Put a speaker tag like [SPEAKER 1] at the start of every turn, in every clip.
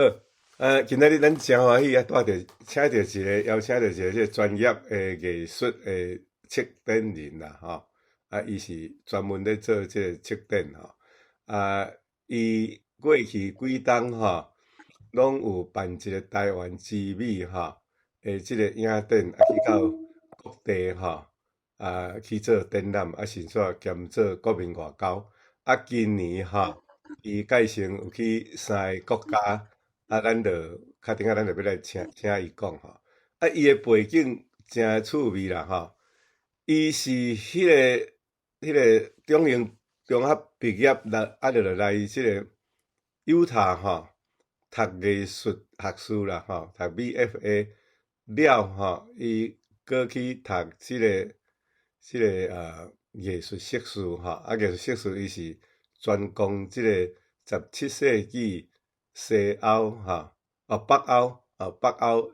[SPEAKER 1] 好，今仔日咱真欢喜啊，请到一个邀请到一个专业的艺术的策展人啦，吼，伊是专门咧做这个策展吼，伊过去几冬吼，拢有办一个台湾之美吼，即个影展去到各地吼，去做展览，甚至兼做国民外交，今年吼，伊改成有去3个国家。咱就较顶咱就要来请伊讲吼。伊的背景真趣味啦吼。伊是迄个中学毕业来，就来即个犹他吼读艺术学士啦吼，读 BFA 了吼，伊过去读艺术硕士吼，艺术硕士伊是专攻即个17世纪。西欧哈，北欧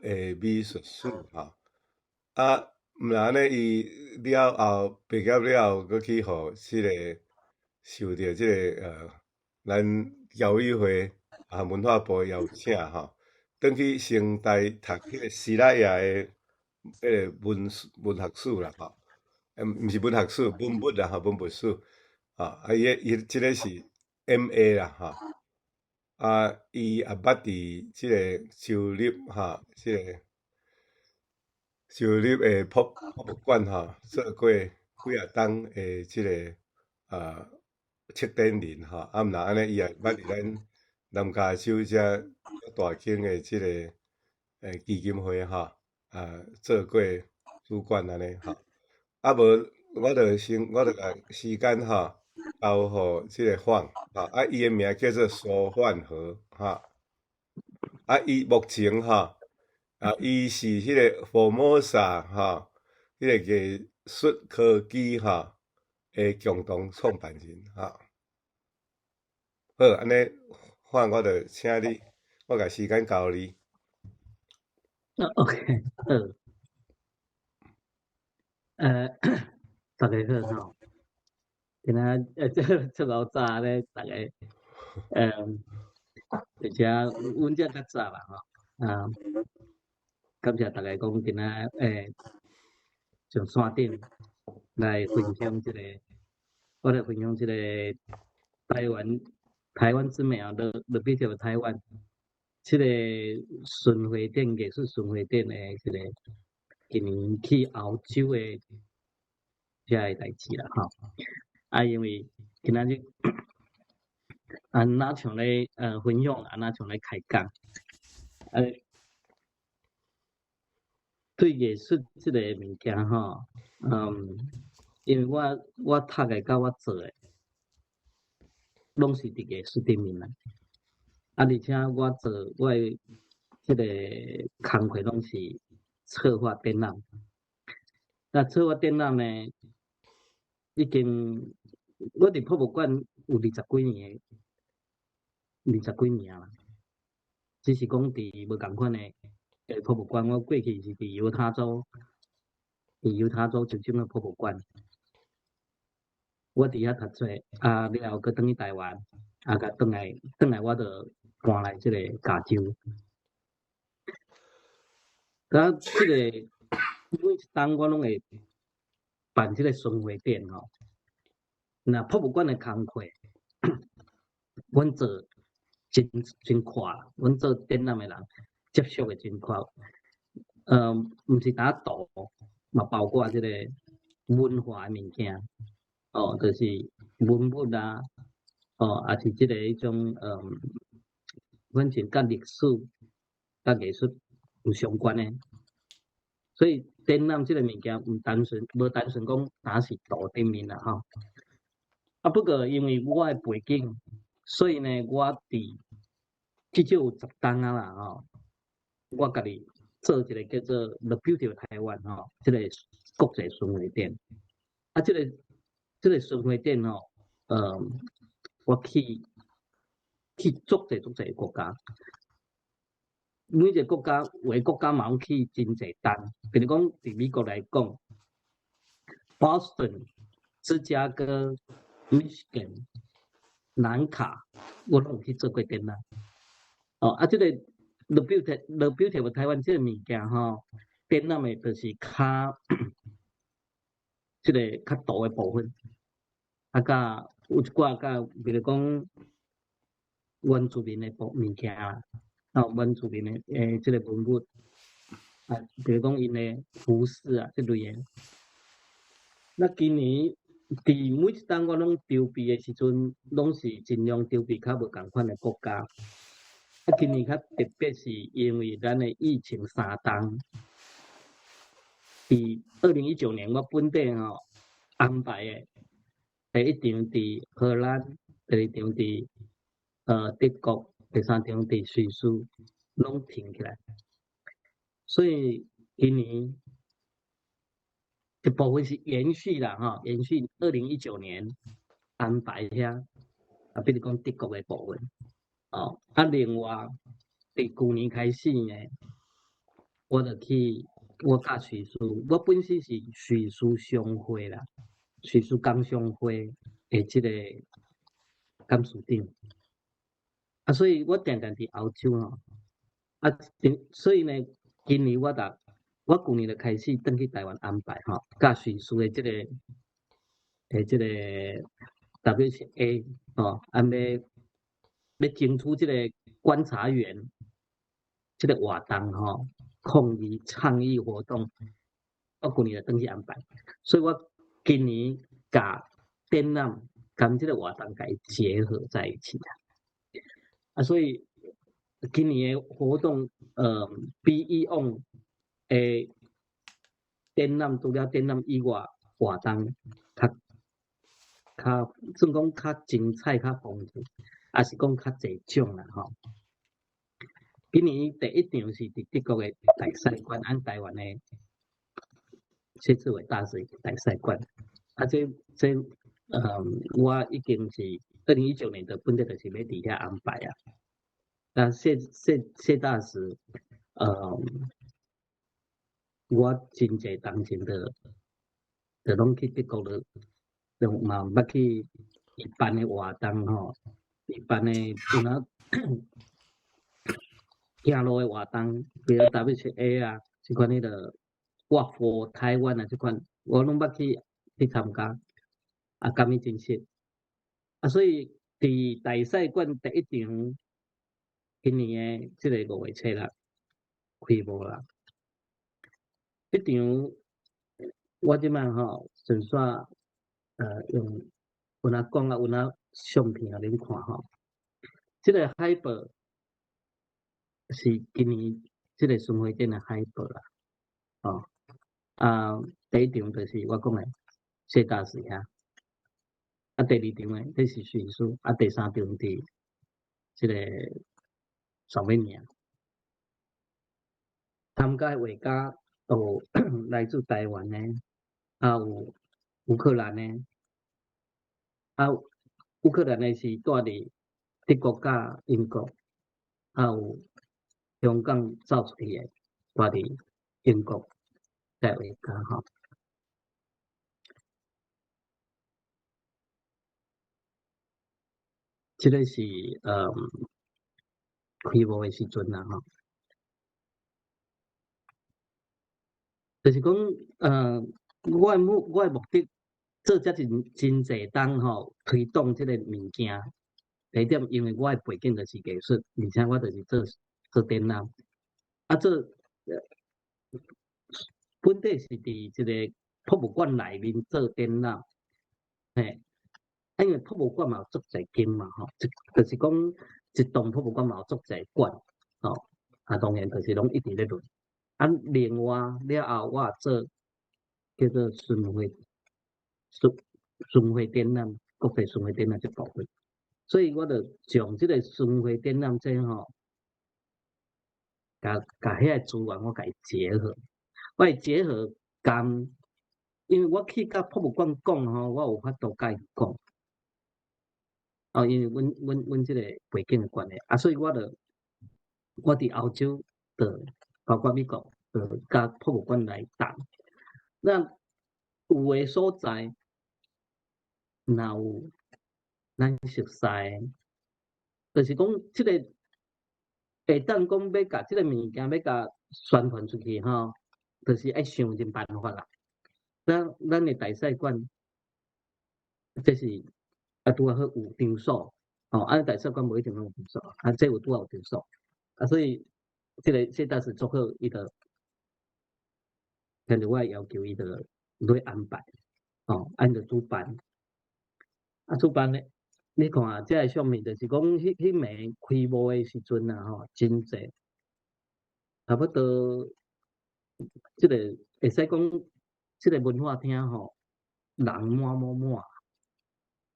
[SPEAKER 1] 诶美术史哈，毋然呢，伊了后毕业了后，佫去互受到咱侨委会文化部邀请吼，转去成大读迄个西拉雅诶迄个文学史啦吼，毋是文学史，文物啦吼，文物史伊即个是 MA 啦吼。伊也捌伫即个州立诶博物馆做过几啊冬诶即个策展人毋然安尼伊也捌伫咱南加州遮大间诶即个基金会做过主管安尼无我就甲时间交互即个范伊诶名叫做苏焕和伊目前伊是迄个 Formosa 迄个艺术科技诶共同创办人好，安尼范我就请你，我甲时间交你。
[SPEAKER 2] OK，大家好吼，今仔这老早咧，大家而且阮遮较早啦吼，感谢大家讲今仔上山顶来分享即个，我来分享即个台湾之美The Beauty of Taiwan，即个巡回展艺术巡回展诶，即个今年去澳洲诶遮个代志啦吼。因为今仔日哪像咧分享，哪像咧开讲，对艺术即个物件吼，因为我读诶甲我做诶，拢是伫艺术顶面啦。而且我做我诶即个工课拢是策划展览。那策划展览呢，已经我伫博物馆有20几年啦。只是讲伫无共款诶博物馆，我过去是伫犹他州州种诶博物馆，我伫遐读册，了后佫转去台湾，甲转来我就搬来即个加州。即个每一冬我拢会办即个巡回展吼。那博物馆诶工课，阮做真快，阮做展览诶人接触诶真快。毋是单图，嘛包括即个文化诶物件，就是文物啦，也是即个迄种反正甲历史、甲艺术有相关诶。所以展览即个物件无单纯讲单是图顶面啦吼。不过因为我诶背景，所以呢，我伫至少有10冬啊啦吼，我家己做一个叫做 The Beauty of Taiwan 吼，即个国际巡回展。即个巡回展吼，我去足侪国家，每一个国家有诶国家嘛有去真侪冬。比如讲伫美国来讲 ，Boston、芝加哥、Michigan、南卡，我拢有去做过展览。哦，啊，这个The Beauty of 台湾这个物件吼，展览的就是较这个较大的部分，啊，甲有一寡甲，比如讲原住民的物件啦，原住民的这个文物啊，比如讲因的服饰啊，这类的。那今年伫每一档我拢筹备的时阵，拢是尽量筹备较无共款的国家。啊，今年较特别是因为咱的疫情三档，伫2019年我本地安排的，第一场伫荷兰，第二场伫德国，第三场伫瑞士，拢停起来。所以今年一部分是延续啦，延续2019年安排遐，啊，比如讲德国的部分，啊，另外伫去年开始呢，我就去我甲瑞士，我本身是瑞士商会啦，瑞士工商会的即个干事长，啊，所以我定定伫欧洲啊，所以呢，今年我去年就开始登去台湾安排甲瑞士的即个 WHA 要争取即个观察员即个活动抗议倡议活动，我去年就登去安排，所以我今年甲展览跟即个活动甲伊结合在一起所以今年的活动比以往诶展览除了展览以外，活动算讲较精彩、较丰富，也是讲较侪种啦今年第一场是伫德国的大使馆，按台湾的谢志伟大使大使馆，这我已经是2019年的本地就是要伫遐安排啊。那谢大使，我真侪同情就拢去德国了，就嘛捌去伊办的活动伊办的有哪行路的活动，比如 WHA 啊，即款迄个 Walk for 台湾啊，即款我拢捌去参加，啊，感觉真实。啊，所以伫大使馆第一场，今年的即个5月7日开幕啦。迄场我即摆纯粹用有哪讲啊，有哪相片互恁看即个海报是今年即个巡回展的海报啦，第一场就是我讲的谢大使遐，啊，第二场的迄是瑞士，啊，第三场伫即个上面尔。参加的画家有来自台湾的，有乌克兰的，乌克兰的是住伫德国甲英国，有香港走出去的住伫英国的画家即个是开幕的时阵啦就是讲我的目的做遮真侪档推动即个物件。第一点，因为我的背景就是艺术，而且我就是做展览，做本地是伫即个博物馆内面做展览，因为博物馆嘛有足侪间嘛就是讲一栋博物馆嘛有足侪馆当然就是拢一直咧轮。另外了后我也做叫做巡回展览，国际巡回展览这部分，所以我就将即个巡回展览这甲遐个资源我甲伊结合，我会结合因为我去甲博物馆讲我有法度甲伊讲，因为阮即个背景的关系所以我伫欧洲的，包括美国的，甲博物馆来谈。那有诶所在，若有咱熟悉，就是讲即个会当讲要甲即个物件要甲宣传出去吼，就是爱想尽办法啦。咱的大使馆，这是拄啊好有场所，大使馆无一定有场所，这有拄啊有场所，所以这倒是做好伊个，根据我要求伊个来安排，按照主办，主办咧，你看这个上面就是讲迄暝开幕的时阵啊，真济，差不多。即个会使讲，即个文化厅人满，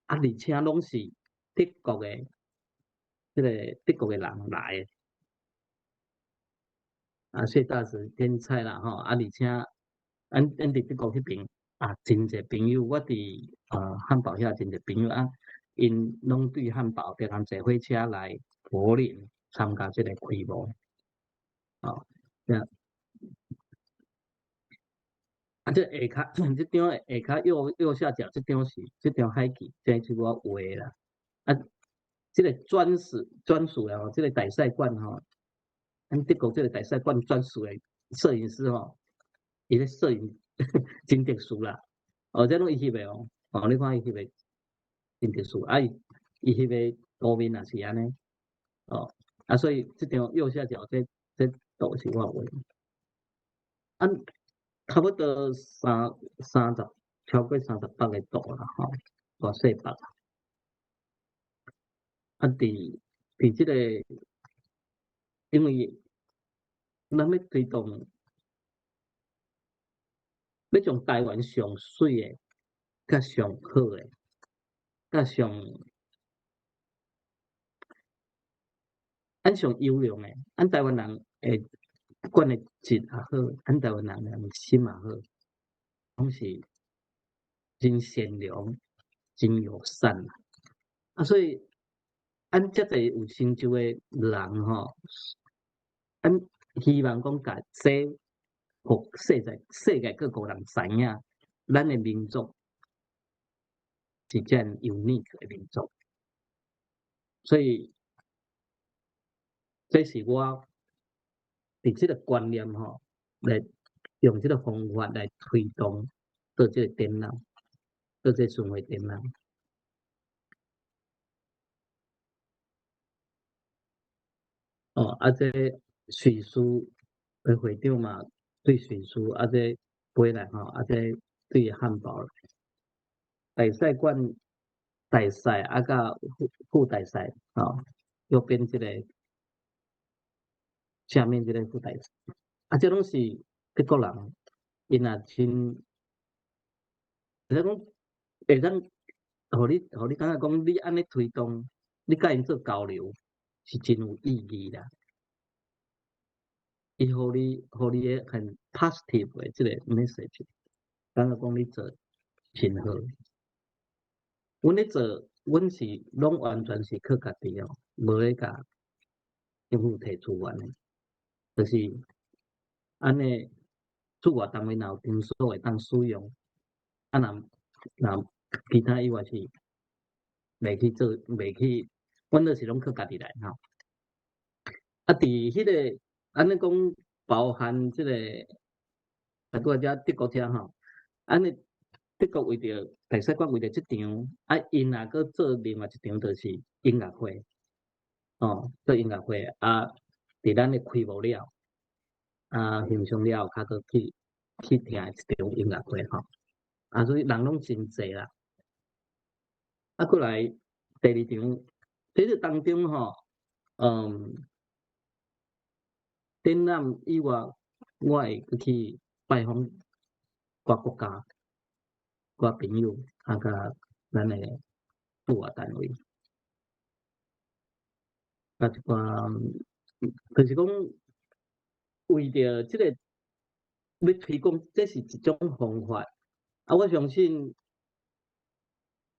[SPEAKER 2] 而且拢是德国诶，即个德国诶人来诶，谢大使天菜啦而且伫德国迄边真济朋友，我伫汉堡遐真济朋友因拢对汉堡常常坐火车来柏林参加即个开幕，这下骹这张下骹右下角这张海记，这是我画的啦。这个专属的这个大使馆咱德国这个大使馆专属的摄影师伊咧摄影真特殊啦。这拢伊翕的你看伊翕的真特殊，伊翕的图面也是安尼所以这张右下角这图是我画的。差不多30超过38个度啦大细白。伫即个，因为咱要推动，要将台湾上水诶、甲上好诶、甲上优良诶，台湾人诶，不管诶质也好，台湾人心也好，拢是真善良、真友善所以遮济有成就诶人希望讲甲这互世界各国人知影，咱诶民族是真 unique 诶民族，所以这是我伫即个观念来用即个方法来推动做即个展览，做即个巡回展览。这叙述诶会长嘛，对叙述这回来这对汉堡大使馆大使甲副大使右边即个下面即个副大使这拢是德国人，因也真，就是讲会当互你感觉讲你安尼推动，你甲因做交流是真有意义啦。伊互你诶很 positive 诶即个 message， 感觉讲你做真好。阮咧做，阮是拢完全是靠家己无咧甲政府摕资源诶，就是安尼驻外单位若有场所会当使用，若其他以外是袂去做，袂去，阮都是拢靠家己来伫迄个安尼讲，包含即个拄仔遮德国遮安尼德国为着大使馆为着即场因若搁做另外一场，就是音乐会做音乐会伫咱诶开幕了欣赏了后，搁去听一场音乐会所以人拢真济啦。过来第二场，在这当中展览以外，我会去拜访各国家、各朋友甲咱诶驻外单位，一寡就是讲为着即个要推广，这是一种方法我相信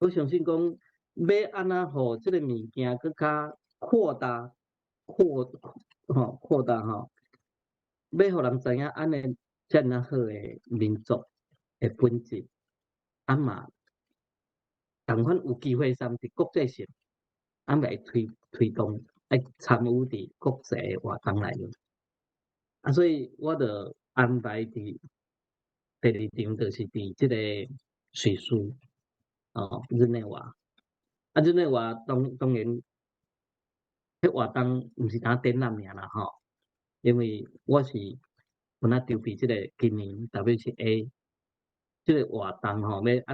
[SPEAKER 2] 讲要安怎互即个物件更较扩大要互人知影安尼遮尔好诶民族诶本质嘛同款有机会上伫国际上来推动爱参与伫国际诶活动内面，啊，所以我着安排伫第二场，就是伫即个瑞士日内瓦，啊，日内瓦当然，迄活动毋是单展览尔啦吼，因为我是有哪筹备即个今年 WCA 即个活动吼，要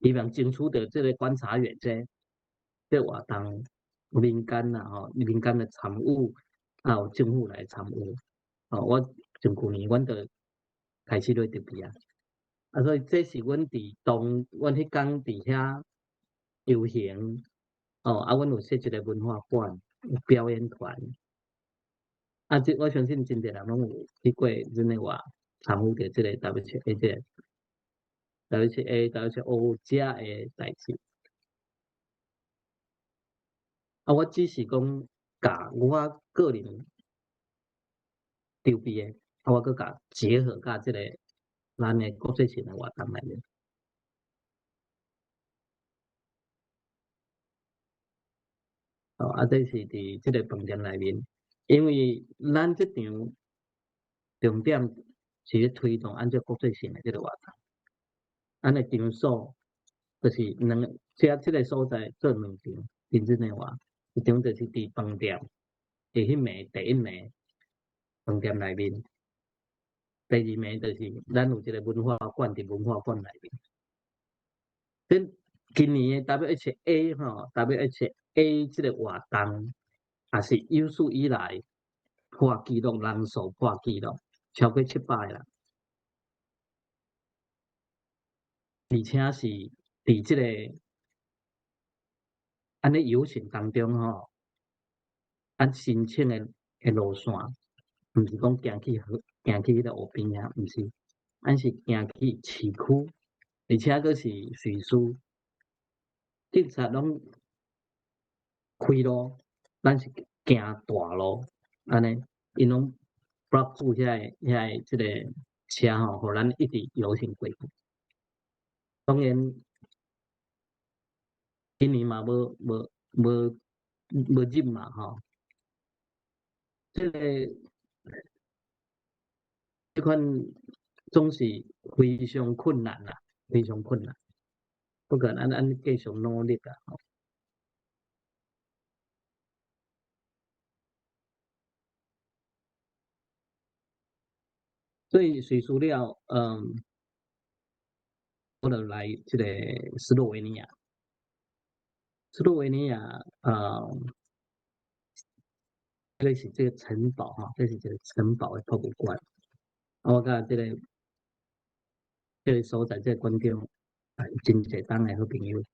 [SPEAKER 2] 希望争取到即个观察员即个活动民间啦吼，民间的参与，啊有政府来参与，我从去年阮就开始咧筹备啊，啊所以这是阮阮迄工伫遐游行，啊阮有设一个文化馆，有表演团，啊我相信真侪人拢有去过日内瓦参与着即个 WCA 即个 WCO 遮诶代志。啊，我只是讲甲我个人筹备诶，啊，我佮甲结合甲即个咱诶国际性诶活动内面。这是伫即个饭店内面，因为咱即场重点是咧推动按照国际性诶即个活动，咱诶场所就是即个所在做两场，伫日内瓦，一场就是伫饭店，伫迄暝第一暝饭店内面。第二暝就是咱有一个文化馆伫文化馆内面。即今年的 WHA WHA 即个活动也是有史以来破纪录，人数破纪录，超过700人，而且是伫即个安尼游行当中咱申请的路线，毋是讲行去迄个湖边遐，毋是，咱是行去市区，而且佫是瑞士，警察拢开路，咱是行大路，安尼，因拢 block 住遐个即个车互咱一直游行过去。当然，今年嘛无入嘛即个即款总是非常困难啦，非常困难。不过咱继续努力啦所以随书了，我就来即个斯洛维尼亚。斯洛维尼亚，这是这个城堡这是这个城堡的博物馆。我甲即个所在即个观众真侪当的好朋友。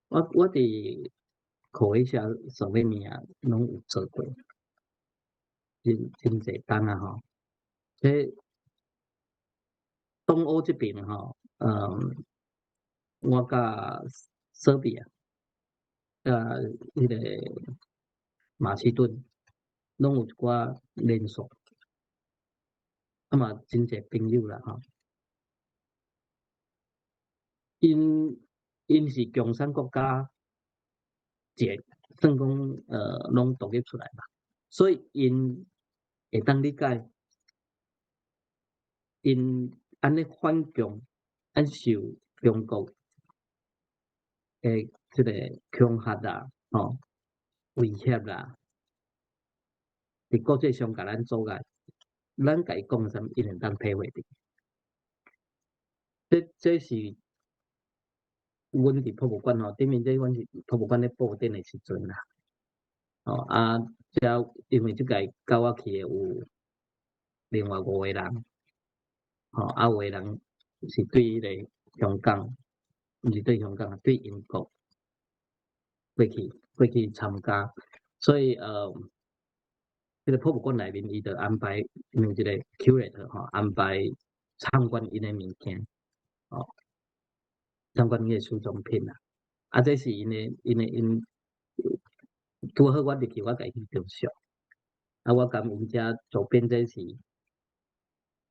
[SPEAKER 2] 我伫科威夏、斯洛维尼亚拢有做过，真侪当啊即东欧这边我甲塞比亚、迄个马其顿拢有一寡联系，嘛真侪朋友啦因是共产国家，算讲拢独立出来嘛，所以因会当理解，因安尼反共，受中国诶即个恐吓啦，威胁啦，伫国际上甲咱阻碍，咱甲伊讲啥物，伊会当体会的。这是阮伫博物馆顶面这阮是博物馆咧布展的时阵啦，遮因为即届甲我去的有另外5个人，有个人是对迄个香港，毋是对香港，对英国过去参加，所以这个博物馆内面伊就安排用一个 curator 安排参观因的物件，参观因的收藏品啦。这是因拄好我入去，我甲伊去照相。我感因遮周边这是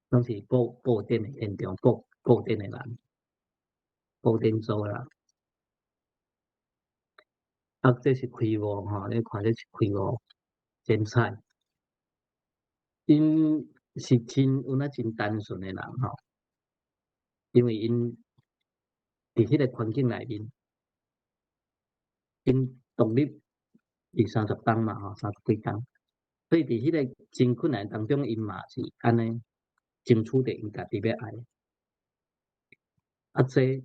[SPEAKER 2] 拢是布展的现场，布展的人，布展组啦。啊，这是开悟吼，你看这是开悟真彩，因是真有那真单纯的人吼，因为因伫迄个环境内面，因独立30天嘛吼，30几天，所以伫迄个真困难当中，因嘛是安尼争取着因家己要爱。啊，这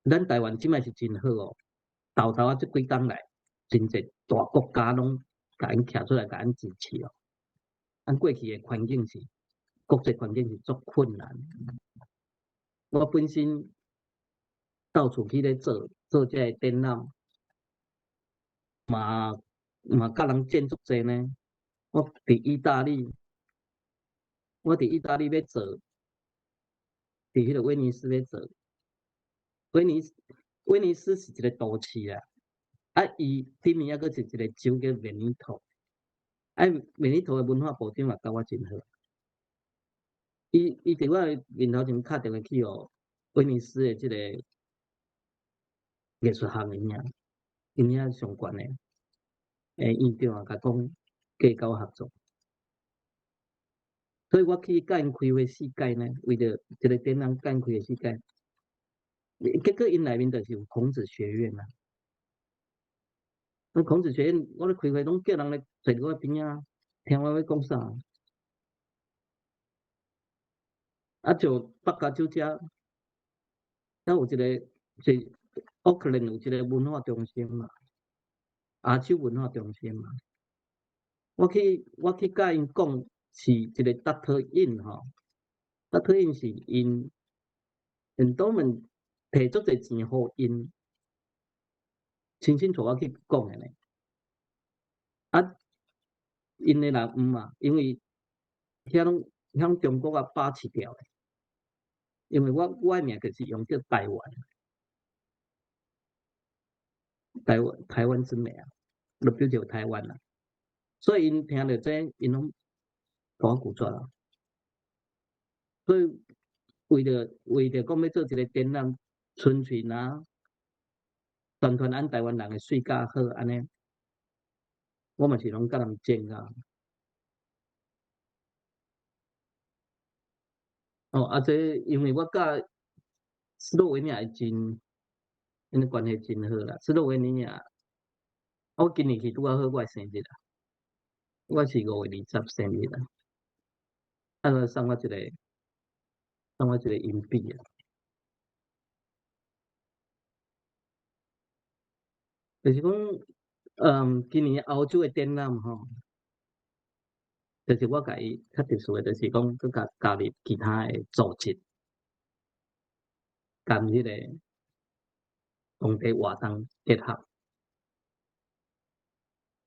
[SPEAKER 2] 咱台湾即摆是真好哦，豆豆啊，即几工来，真侪大国家拢甲因徛出来，甲因支持哦。咱过去的环境是国际环境是足困难。我本身到处去咧做这个展览，嘛甲人接触济呢。我伫意大利，我伫意大利要做，伫迄个威尼斯要做。威尼斯是一个都市啊，啊，伊对面还佫是一个州叫维尼托，啊，维尼托的文化部长也甲我真好。伊伫我面头前敲电话去哦，威尼斯的即个艺术学院遐，因遐上悬的院长啊，甲讲加交合作，所以我去甲因开会4届呢，为着一个展览甲因开会4届，结果因内面就是有孔子学院啊。那孔子学院，我咧开会拢叫人来坐伫我边仔，听我要讲啥。啊，就北加州遮，咱有一个是奥克兰有一个文化中心嘛，亚洲文化中心嘛。我去甲因讲是一个 Dr. In 吼，Dr. In 是因都们摕足侪钱互因，亲身带我去讲的呢。啊，因的人毋嘛，因为遐中国啊霸市掉的，因为我的名就是用叫台湾，台湾之美啊，就表示台湾啦。所以因听到这，因拢甲我拒绝啦。所以为着讲要做一个展览，纯粹啊，宣传咱台湾人的水较好安尼，我嘛是拢甲人争啊。哦，啊，这因为我甲斯洛文尼亚真，因的关系真好啦。斯洛文尼亚，我今年去拄啊好我的生日啊，我是5月20生日啊，啊，送我一个硬币啊，就是讲，今年欧洲的展览吼，就是我甲伊较特殊的，就是讲佮加入其他的组织，跟迄个当地活动结合。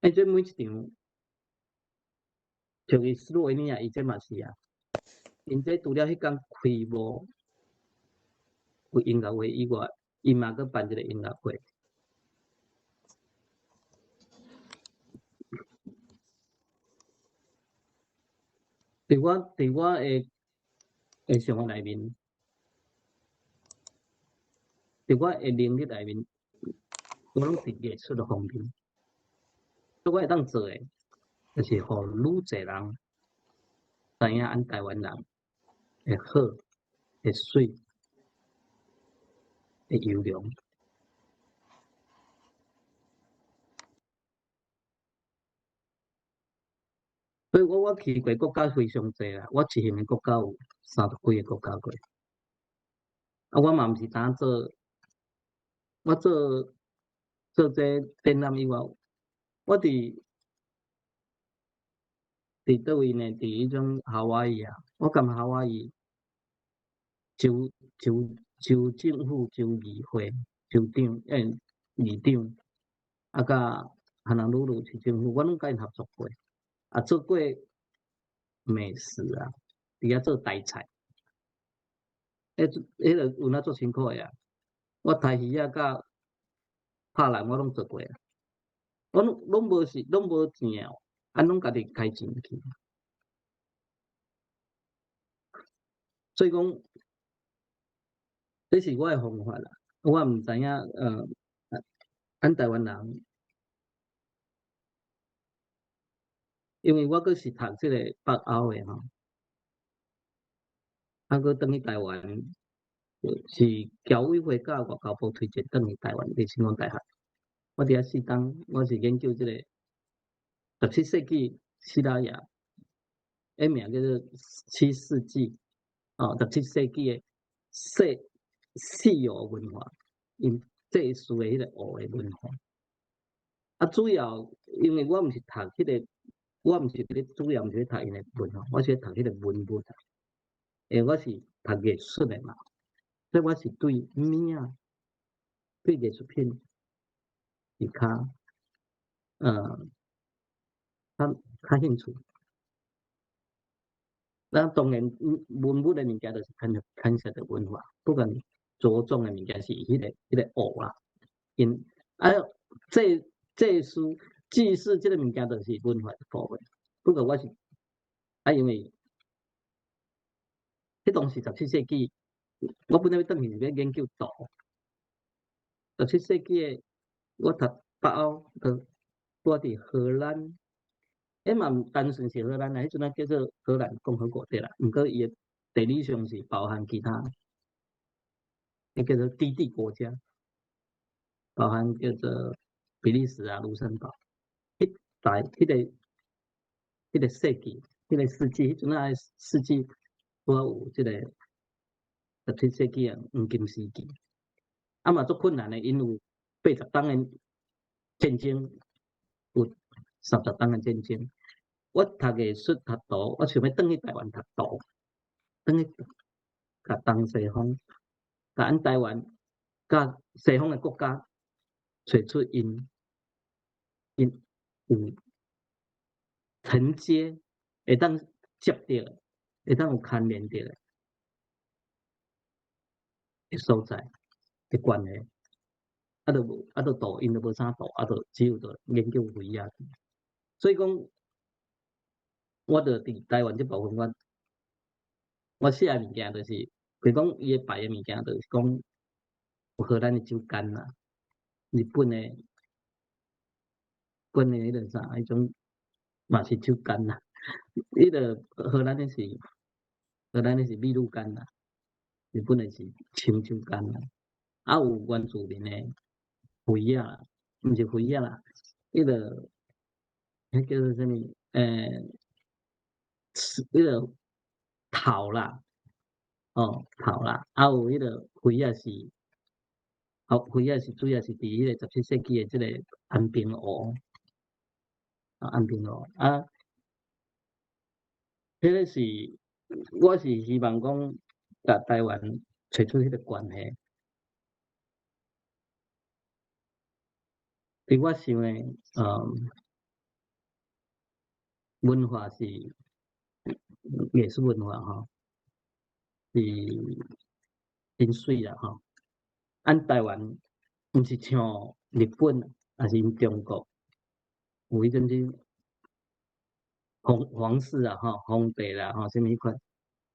[SPEAKER 2] 这每一场，像伊斯洛文尼亚，伊这嘛是啊，因这除了迄天开幕有音乐会以外，伊嘛佮办一个音乐会。伫我的生活内面，伫我的能力内面，我拢伫艺术的方面，所以我会当做的，就是互愈侪人知影咱台湾人会好、会水、会优良。所以我去过国家非常侪啦，我一行的国家有30几个国家过。啊，我嘛毋是单做，我做这展览以外，我伫倒位呢？伫迄种夏威夷啊，我感夏威夷州州政府、州议会、州长、议长，啊，甲汉人鲁鲁市政府，我拢甲因合作过，啊，做过美食啊，伫遐做台菜，迄个有哪做辛苦诶啊？我台鱼啊，甲拍烂我拢做过啊，我拢无钱哦，啊，拢家己开钱去，所以讲，这是我诶方法啦。我毋知影，咱台湾人因为我阁是读即个北欧诶吼，阁转去台湾，是侨委会甲外交部推荐转去台湾的星光大学。我伫遐4当，我是研究即个17世纪西拉雅，名叫做7世纪17世纪诶西洋文化，因这属于迄个欧诶文化。主要因为我毋是读迄个，我毋是主要毋是读因诶文化，我是读迄个文物。我是读艺术诶嘛，所以我是对物啊，对艺术品是较较兴趣。那当然，文物诶物件就是牵涉着文化，不管着重诶物件是迄个学啦，因这书记事即个物件就是文化一部分。不过我是因为迄当时17世纪，我本来要转去是要研究图。17世纪诶，我读北欧，我伫荷兰，嘛毋单纯是荷兰啦，迄阵叫做荷兰共和国对啦。毋过伊诶地理上是包含其他，叫做低地国家，包含叫做比利时啊、卢森堡。迄个世纪，迄个世纪，迄阵啊世纪，我有即个17世纪黄金时期。嘛足困难诶，因有80当诶战争，有30当诶战争。我读艺术读图，我想要转去台湾读图，转去甲东西方，甲咱台湾甲西方诶国家找出因有承接，会当接着，会当有牵连着诶所在诶关系。就图因都无啥图，就只有着研究灰仔。所以讲，我着伫台湾即部分，我写诶物件就是，比如讲伊诶摆诶物件，就是讲有荷兰诶酒干啦，日本诶迄个啥，迄种嘛是酒干啦。迄个荷兰诶是秘鲁干啦，日本诶是清酒干啦。有原住民诶灰仔啦，毋是灰仔啦，迄个迄叫做啥物？迄个头啦，头啦，有迄个灰仔是，灰仔是主要是伫迄个17世纪诶即个安平湖，安平湖迄个是我是希望讲甲台湾找出迄个关系。伫我想诶，文化是艺术文化是真水啦咱台湾毋是像日本，也是因中国有迄阵子皇室啊皇帝啦啥物迄款。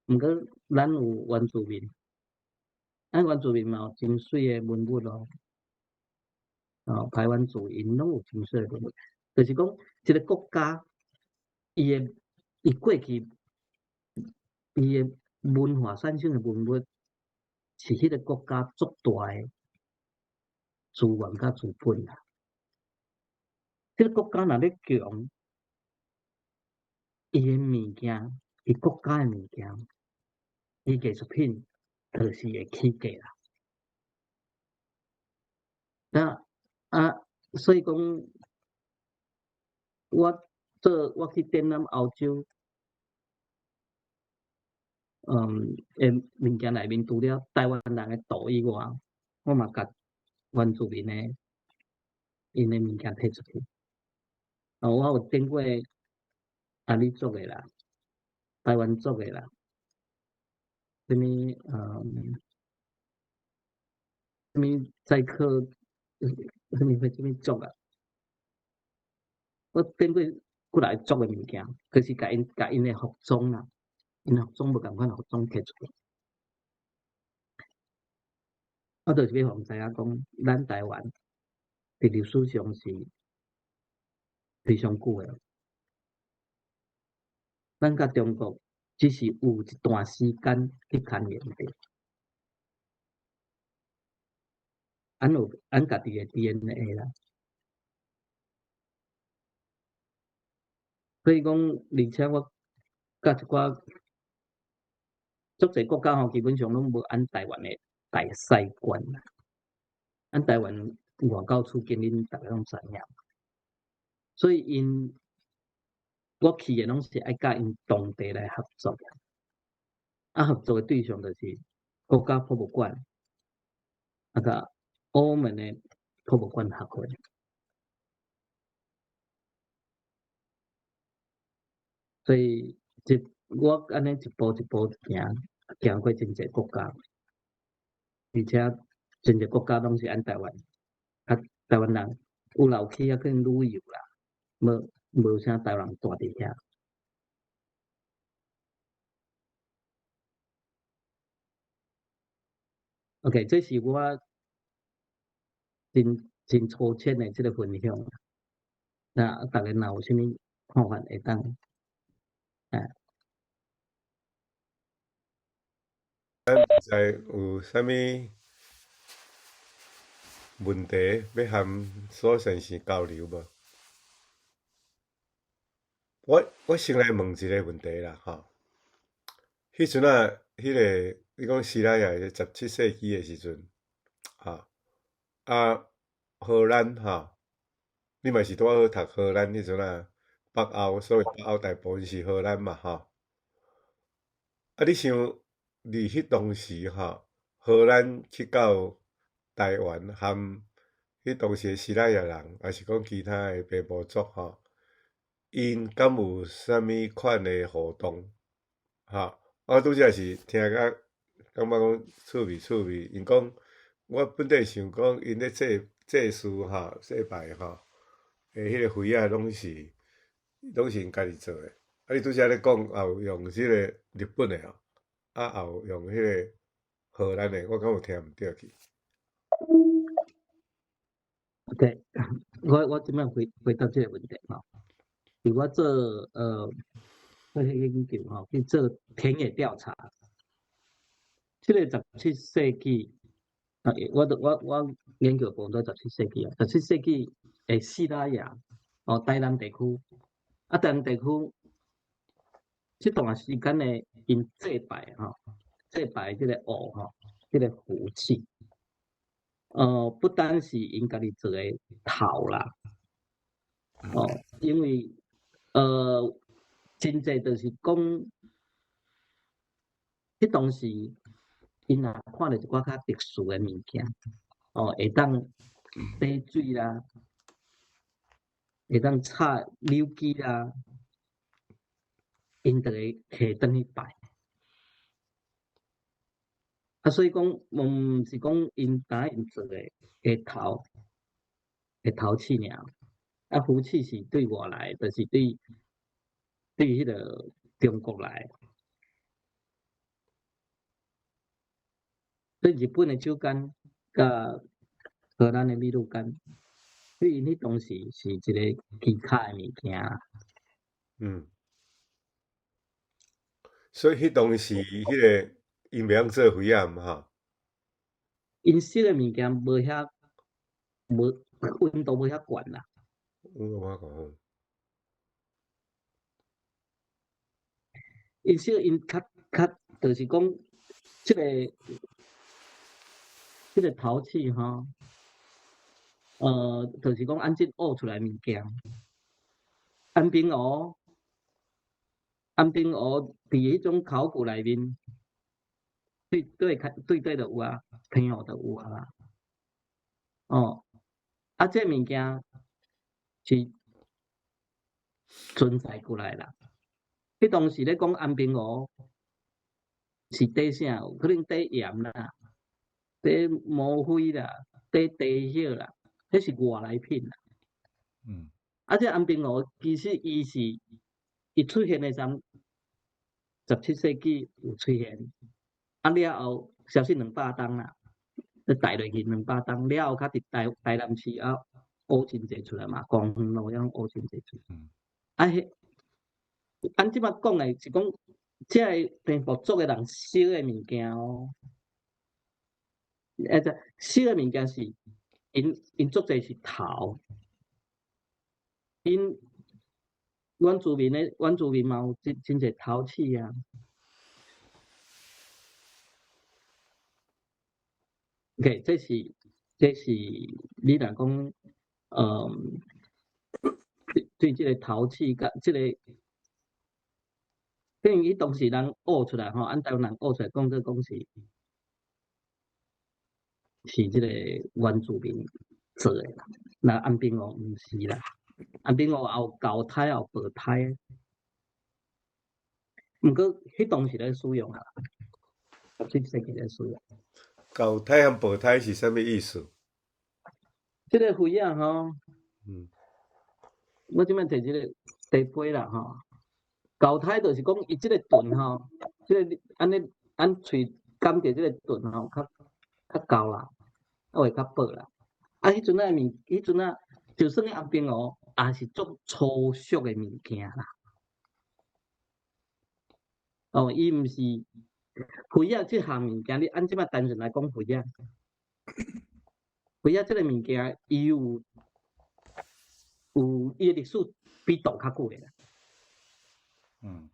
[SPEAKER 2] 毋过咱有原住民，咱原住民嘛有真水诶文物咯。排湾族因拢有真水诶文物，就是讲一个国家伊过去伊诶文化产生诶文物，是迄个国家足大诶资源甲资本啦。即个国家若咧强，伊诶物件，伊国家诶物件，伊艺术品就是会起价啦。所以讲，我去展览欧洲，诶物件内面除了台湾人诶图以外，我嘛甲原住民诶因诶物件摕出去。我有展过阿里族诶啦，台湾族诶啦，啥物啥物载客，啥物族啊？我展过几来族诶物件，可是甲因诶服装啊，因服装无共款服装摕出去。我就是要互知影讲，咱台湾伫历史上是非常久诶。咱甲中国只是有一段时间去牵连着，咱家己的 DNA 啦。所以讲，而且我甲一寡足侪国家吼，基本上拢无按台湾的大使馆啦。咱台湾外交处经恁逐个拢知影，所以我去的拢是爱甲因当地来合作的，合作的对象就是国家博物馆，甲澳门的博物馆合会。所以我安尼一步一步行过真侪国家，而且真侪国家拢是按台湾，台湾人有留去去旅游啦，无啥台湾人住伫遐。OK， 这是我真粗浅的这个分享。那大家若有啥物看法会当？
[SPEAKER 1] 在有啥物问题要含所先生交流无？我先来问一个问题啦，吼。迄阵啊，你讲希腊雅17世纪的时阵，荷兰你嘛是拄好读荷兰迄阵啊，北欧，所谓北欧大部分是荷兰嘛，你想伫迄当时荷兰去到台湾，含迄当时的希腊雅人，还是讲其他的北部族因敢有啥物款的互动？我拄则是听甲感觉讲趣味，因讲我本地想讲因咧祭祀祭拜迄个灰仔拢是因家己做诶。你拄则咧讲也有用即个日本诶也有用迄个荷兰诶，我敢有听毋对去。
[SPEAKER 2] OK， 我即摆回答这个问题伫我做研究去做田野调查，这个17世纪我研究部分都17世纪17世纪诶西拉雅台南地区，台南地区这段时间呢，因祭拜祭拜这个巫这个福气，不单是因家己做诶头啦，因为真济就是讲，迄当时因若看到一寡较特殊诶物件，会当滴水啦，会当插柳枝啦，因就会摕转去拜。所以讲，毋是讲因单因做诶头器尔，福气是对外来，就是对迄个中国来。所以日本诶酒干甲荷兰诶米露干，对因迄当时是一个奇卡诶物件。
[SPEAKER 1] 所以迄当时迄个因袂晓做灰仔嘛
[SPEAKER 2] 因食诶物件无温度无遐悬啦。因食因较就是讲，即个陶器就是讲按怎挖出来物件，安平湖伫迄种考古内面，对就有啊，平湖就有啊啦。这物件是存在过来啦。迄当时咧讲安平湖是底啥？有可能底盐啦，底毛灰啦，底地叶啦，迄是外来品啦。这安平湖其实伊出现诶时17世纪有出现，了后消失200冬啦，带落去200冬了后，较伫台南市挖真济出来嘛，光远路遐挖真济出来。按即摆讲诶是讲，即个蝙蝠族诶人烧诶物件哦，烧诶物件是因足侪是头，因原住民嘛有真侪头齿啊。OK，这是你若讲，对即个头齿甲即个，等于伊当时人学出来吼，按台湾人学出来讲是即个原住民做诶啦。那安平湖毋是啦，安平湖也有厚胎也有薄胎，毋过迄当时咧使用啊，最世纪咧使用。
[SPEAKER 1] 厚胎和薄胎是啥物意思？
[SPEAKER 2] 即个灰啊吼，
[SPEAKER 1] 嗯，
[SPEAKER 2] 我即摆摕即个茶杯啦吼，厚胎就是讲伊即个盾吼，即个安尼按喙感着即个盾吼，较厚啦，啊会较薄啦。啊，迄阵仔迄阵仔就算咧安平湖，也是足粗俗诶物件啦。哦，伊毋是灰仔即项物件，你按即摆单纯来讲灰仔，灰仔即个物件，伊有伊诶历史比杜较久诶啦。
[SPEAKER 1] 嗯，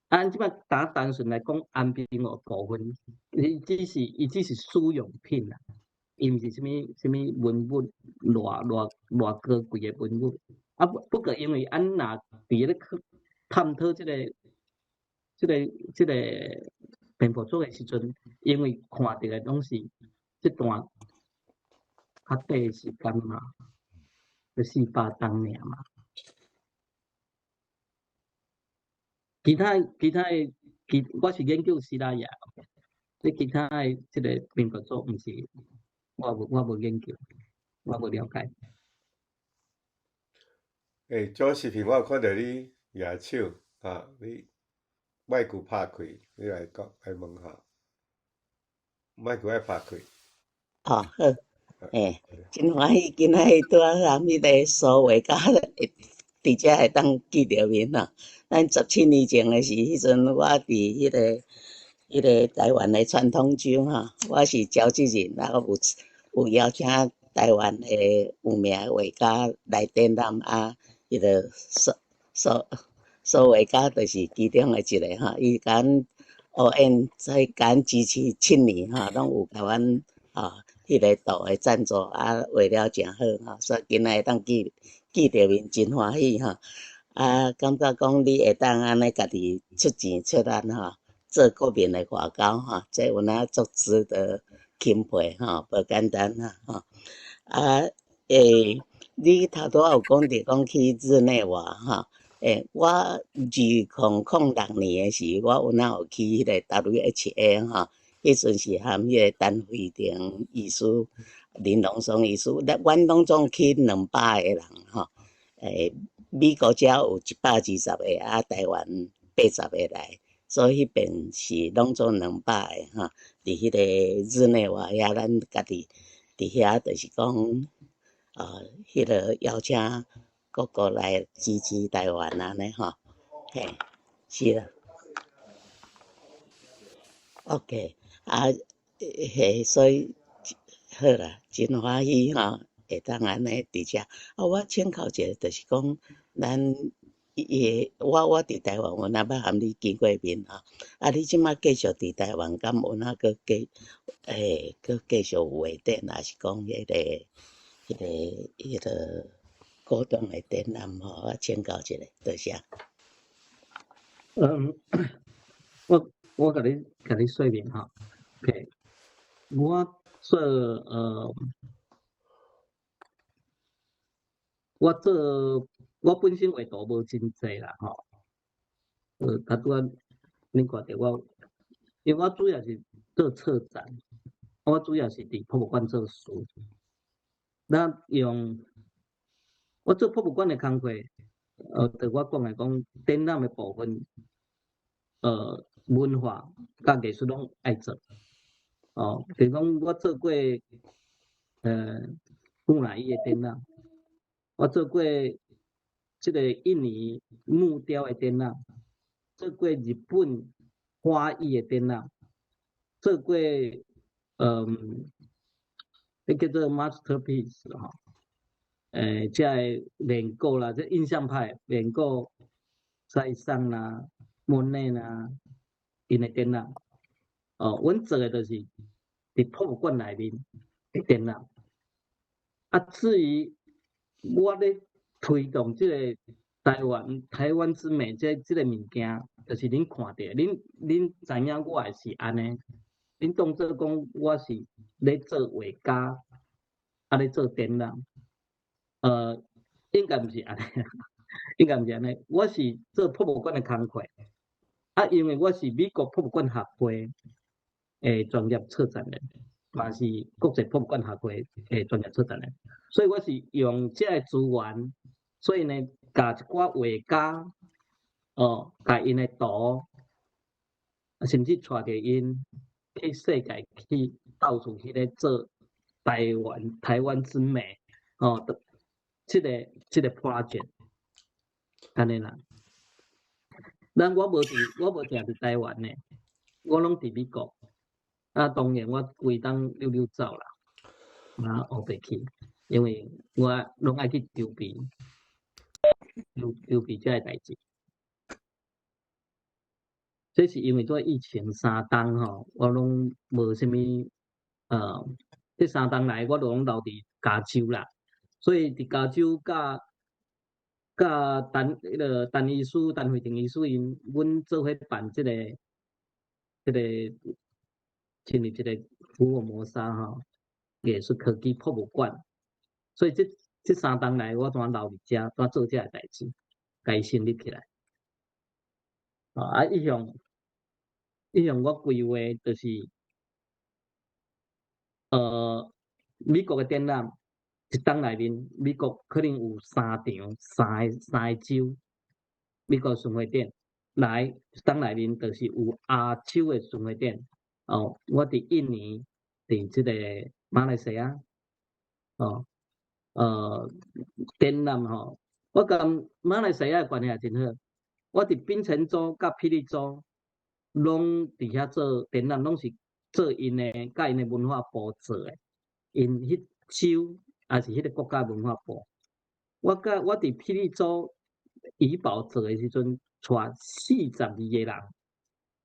[SPEAKER 2] 按即摆单纯来讲，安平湖部分，伊只是使用品啦，伊毋是啥物文物偌高贵诶文物。啊不过因为咱若伫咧去探讨即个蝙蝠族诶时阵，因为看到诶拢是即段较短诶时间嘛，就400当尔嘛。我是研究希腊雅，其他诶即个蝙蝠族毋是，我无研究，我无了解。
[SPEAKER 1] 左视频我有看到你举手啊，你麦克拍开，你来讲来问下，麦克爱拍开。
[SPEAKER 3] 哦，好，真欢喜今仔日拄啊踮迄个苏画家伫遮会当见着面咯。咱17年前诶时，迄阵我伫迄个台湾诶传统酒吼，我是召集人，然后有邀请台湾诶有名诶画家来展览啊，迄个苏画家就是其中诶一个吼，伊甲阮黑演在甲阮支持7年吼，拢有甲阮吼。迄个图诶赞助啊，画了诚好吼，所以今仔会当见着面，真欢喜吼。啊，感觉讲你会当安尼家己出钱出力吼，做国民诶外交吼，这有影足值得钦佩吼，无简单啦吼。啊，你头拄仔有讲着讲去日内瓦吼，我2006年诶时，我有哪有去迄个 WHA 吼。迄阵是含迄个陈慧婷医师、林龙松医师，阮拢总去200个人吼。美国遮有120个，啊，台湾80个来，所以迄边是拢总200个吼。伫迄个日内瓦遐，咱家己伫遐就是讲，迄个邀请各国来支持台湾安尼吼。嘿，是啦。OK，啊，所以好啦，真欢喜吼，会当安尼伫遮。啊，我请教一下，就是讲，咱我伫台湾，有哪捌含你见过面吼？啊，你即摆继续伫台湾，敢有哪个继续有画展，还是讲迄个高中诶展览吼？我请教一下，多谢。
[SPEAKER 2] 我甲你说明哈，OK，我做我本身画图无真济啦吼，拄仔恁看着我，因为我主要是做策展，我主要是伫博物馆做事，咱用我做博物馆诶工课，对我讲来讲，展览诶部分，文化甲艺术拢爱做。哦，比如讲我做过木乃伊诶展览，我做过这个印尼木雕的展览，做过日本花艺的展览，做过那叫做 masterpiece 哈，这连古啦，这印象派连古塞尚啦、莫内啦，因的展览。阮做的就是伫博物馆内面的展览。啊，至于我咧推动这个台湾之美这个物件，就是恁看到，恁知影我也是安尼，恁当做讲我是咧做画家，啊咧做展览，应该毋是安尼，应该毋是安尼，我是做博物馆的工课，啊，因为我是美国博物馆学会诶专业策展人，嘛是国际博物馆学会诶专业策展人。所以我是用这个资源，所以呢，甲一寡画家，甲因的图，甚至带着因去世界去到处去咧做台湾之美，这个 project， 安尼啦。我无定伫台湾呢，我拢伫美国，啊，当然我规当溜溜走啦，啊，学袂去。因为我拢爱去筹备这个代志，这是因为做疫情3冬吼，我拢无啥物这3冬来我拢留伫加州啦，所以伫加州甲陈医师、陈慧婷医师因，阮做伙办这个成立这个福尔摩沙艺术科技博物馆。所以这3冬来，我全留伫遮，全做这个代志，甲伊成立起来。以向我规划就是，美国的展览，一冬内面，美国可能有3场三个州，美国巡回展，来一冬内面就是有亚洲的巡回展。我伫印尼，伫这个马来西亚，展览吼，我甲马来西亚的关系也真好。我伫槟城州甲霹雳州，拢伫遐做展览，拢是做因的甲因的文化部做的。因迄州也是迄个国家文化部。我伫霹雳州怡保做的时阵，带42个人，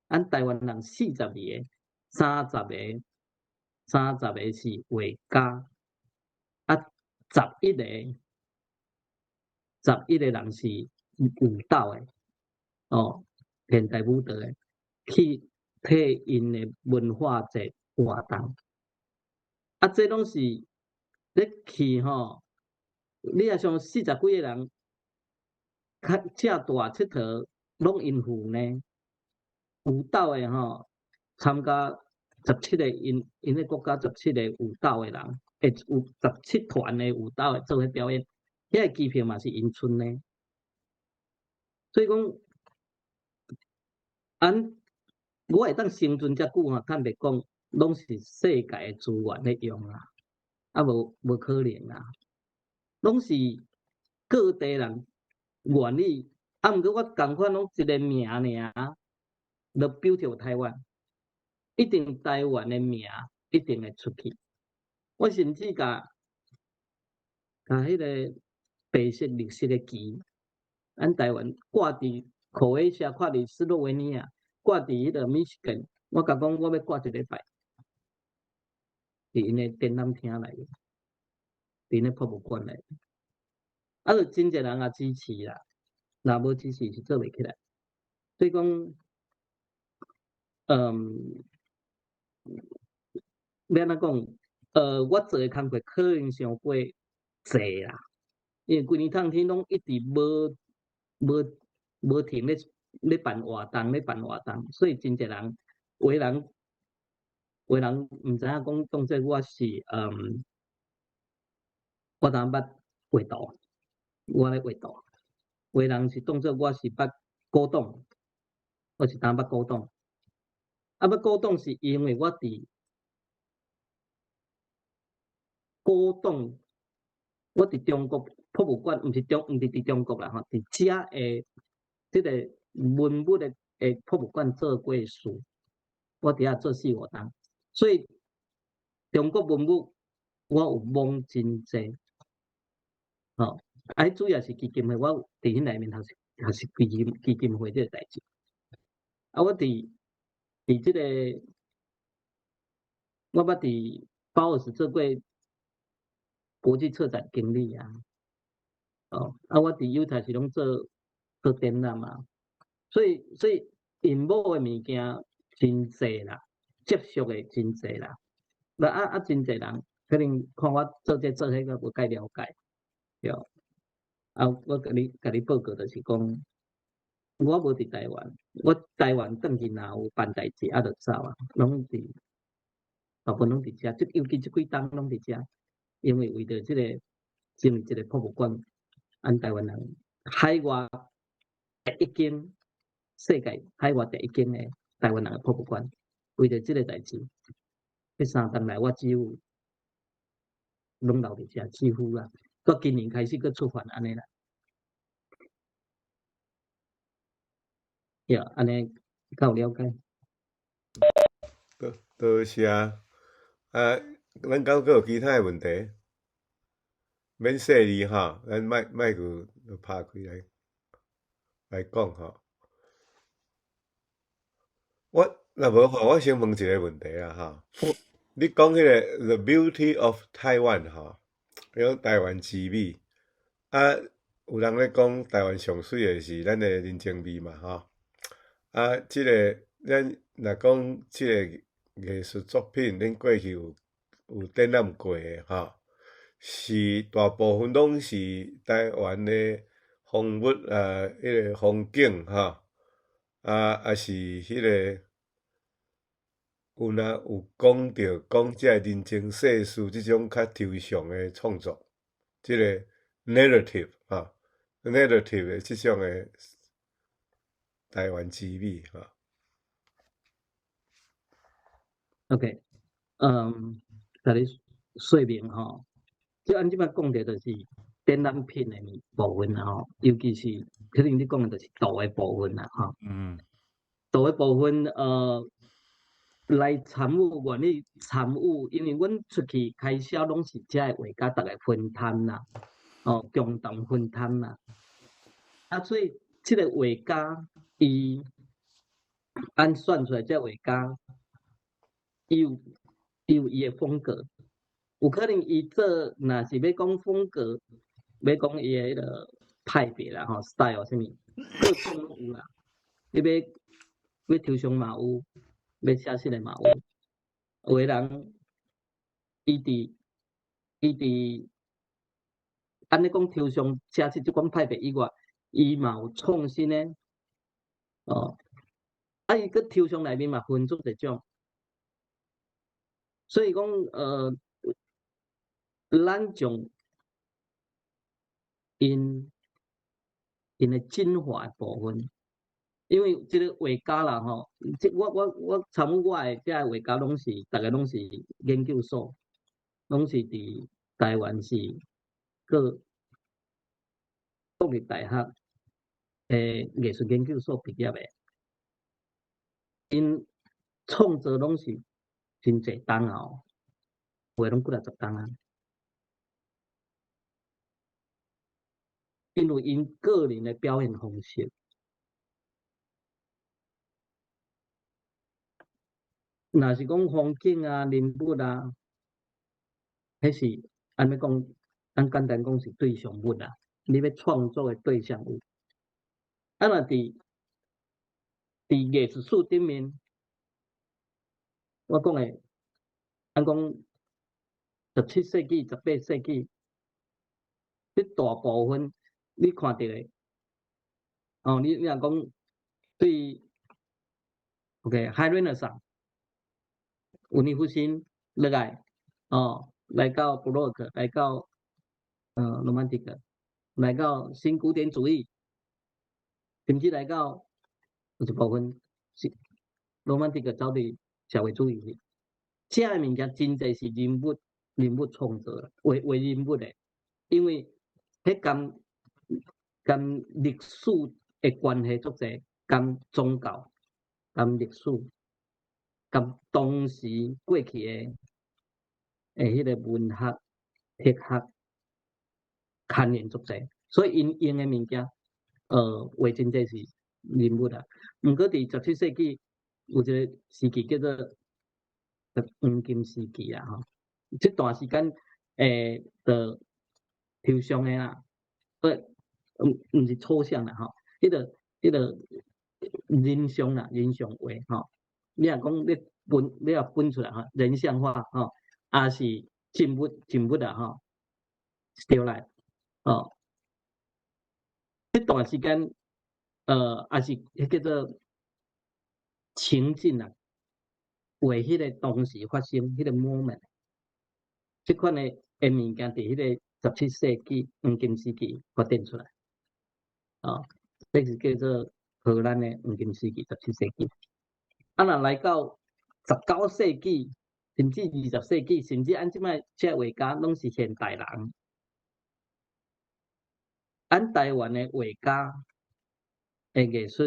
[SPEAKER 2] 咱台湾人42个，30个是画家，啊11个人是舞蹈的，现代舞蹈的，去替因的文化节活动。这拢是咧去吼，你若像40几个人，遮大佚佗拢因付呢。舞蹈的参加17个因个国家17个舞蹈的人，会有17团的舞蹈的做伙表演，遐个机票嘛是因出呢。所以讲，我会当生存遮久坦白讲，拢是世界的资源咧用啦，无可能啦，拢是各地人愿意，毋过我共款拢一个名尔，就标着台湾，一定台湾的名一定会出去。我甚至甲迄个白色绿色的旗，咱台湾挂伫科威西亚，挂伫斯洛维尼亚，挂伫迄个密西根，我甲讲我要挂一礼拜，伫因的展览厅内，伫因的博物馆内，就真侪人也支持啦，若无支持是做袂起来。所以讲，要安怎讲？我做的工作可能伤过济啦，因为规年通天拢一直无停咧办活动，所以真侪人有的人毋知影讲当作我是我当捌画图，我咧画图，有的人是当作我是捌古董，我是当捌古董，捌古董是因为我伫古董，我伫中国博物馆，毋是伫中国啦吼，伫遮诶，即个文物诶博物馆做过事，我伫遐做4、5档，所以中国文物我有摸真济，吼，主要是基金会，我伫迄内面学习基金会即个代志，我伫即个，我捌伫鲍尔斯做过国际策展经理啊，我伫犹太是拢做展览嘛，所以因某诶物件真济啦，接触诶真济啦，真济人可能看我做迄个无介了解，对，我甲你报告就是讲，我无伫台湾，我台湾转去若有办代志，就走啊，拢伫大部分拢伫遮，尤其即几档拢伫遮，因为为着即个成立即个博物馆，台湾人海外第一间世界海外第一间诶台湾人诶博物馆，为着即个代志，迄3档来我只有拢留伫遮，几乎啦，到今年开始佫出版安尼啦，安尼较有了解。
[SPEAKER 1] 多谢啊！咱敢佫有其他诶问题？免细字吼，咱麦克拍开来讲吼。我若无吼，我先问一个问题啊吼。你讲迄个 The Beauty of Taiwan 吼，迄种台湾之美有人咧讲台湾上水诶是咱诶林情美嘛吼。即个咱若讲即个艺术作品，恁过去有展览过诶吼，是大部分拢是台湾诶风物迄个风景吼，也是迄个有讲着讲即个人情世事即种较抽象诶创作，即个 narrative 吼 narrative 诶即种诶台湾之美吼。
[SPEAKER 2] OK，甲你说明吼，即按即摆讲着就是展览品诶部分啦吼，尤其是可能你讲诶就是图诶部分啦吼。图诶部分来参与愿意参与，因为阮出去开销拢是遮诶画家逐个分摊啦，共同分摊啦。所以即个画家伊按算出来，即个画家伊有伊诶风格，有可能伊做若是要讲风格，要讲伊诶迄个派别啦吼 ，style 啥物，各种拢有啦。你要抽象嘛有，要写实诶嘛有。有诶人伊伫安尼讲抽象写实即款派别以外，伊嘛有创新诶，伊个抽象内面嘛分做一种，所以讲咱从因诶精华诶部分，因为即个画家啦吼，即我参与我诶遮画家拢是逐个拢是研究所，拢是伫台湾是各国立大学诶艺术研究所毕业诶，因创作拢是真侪档哦，有诶拢几60档啊。因为因个人的表现方式，若是讲风景啊、人物啊，迄是安尼讲，咱简单讲是对象物啊。你要创作的对象物，若伫艺术史顶面，我讲诶，咱讲17世纪、18世纪，即大部分你看到诶，你若讲对 ，OK， 海伦上。文艺复兴落来，来到布洛克，来到罗曼蒂克，来到新古典主义，甚至来到有一部分是罗曼蒂克走伫社会主义去。遮诶物件真侪是人物创作，为人物诶，因为迄跟历史的关系足济，跟宗教、跟历史、跟当时过去的迄个文学、哲学牵连足济，所以因用的物件，话真济是人物啊。毋过伫17世纪有一个时期叫做黄金时期啊，吼，这段时间的抽象的啦，毋是抽象啦，吼，迄个人像啦，人像画吼。你若讲你若分出来吼，人像化吼，也是静物啊吼 ，still life 哦。这段时间也是迄叫做情境啊，为迄个当时发生迄个 moment， 即款的物件伫迄个17世纪黄金时期发展出来，这是叫做荷兰的黄金时期17世纪。啊，若来到19世纪，甚至20世纪，甚至按即摆这画家拢是现代人。按台湾的画家的艺术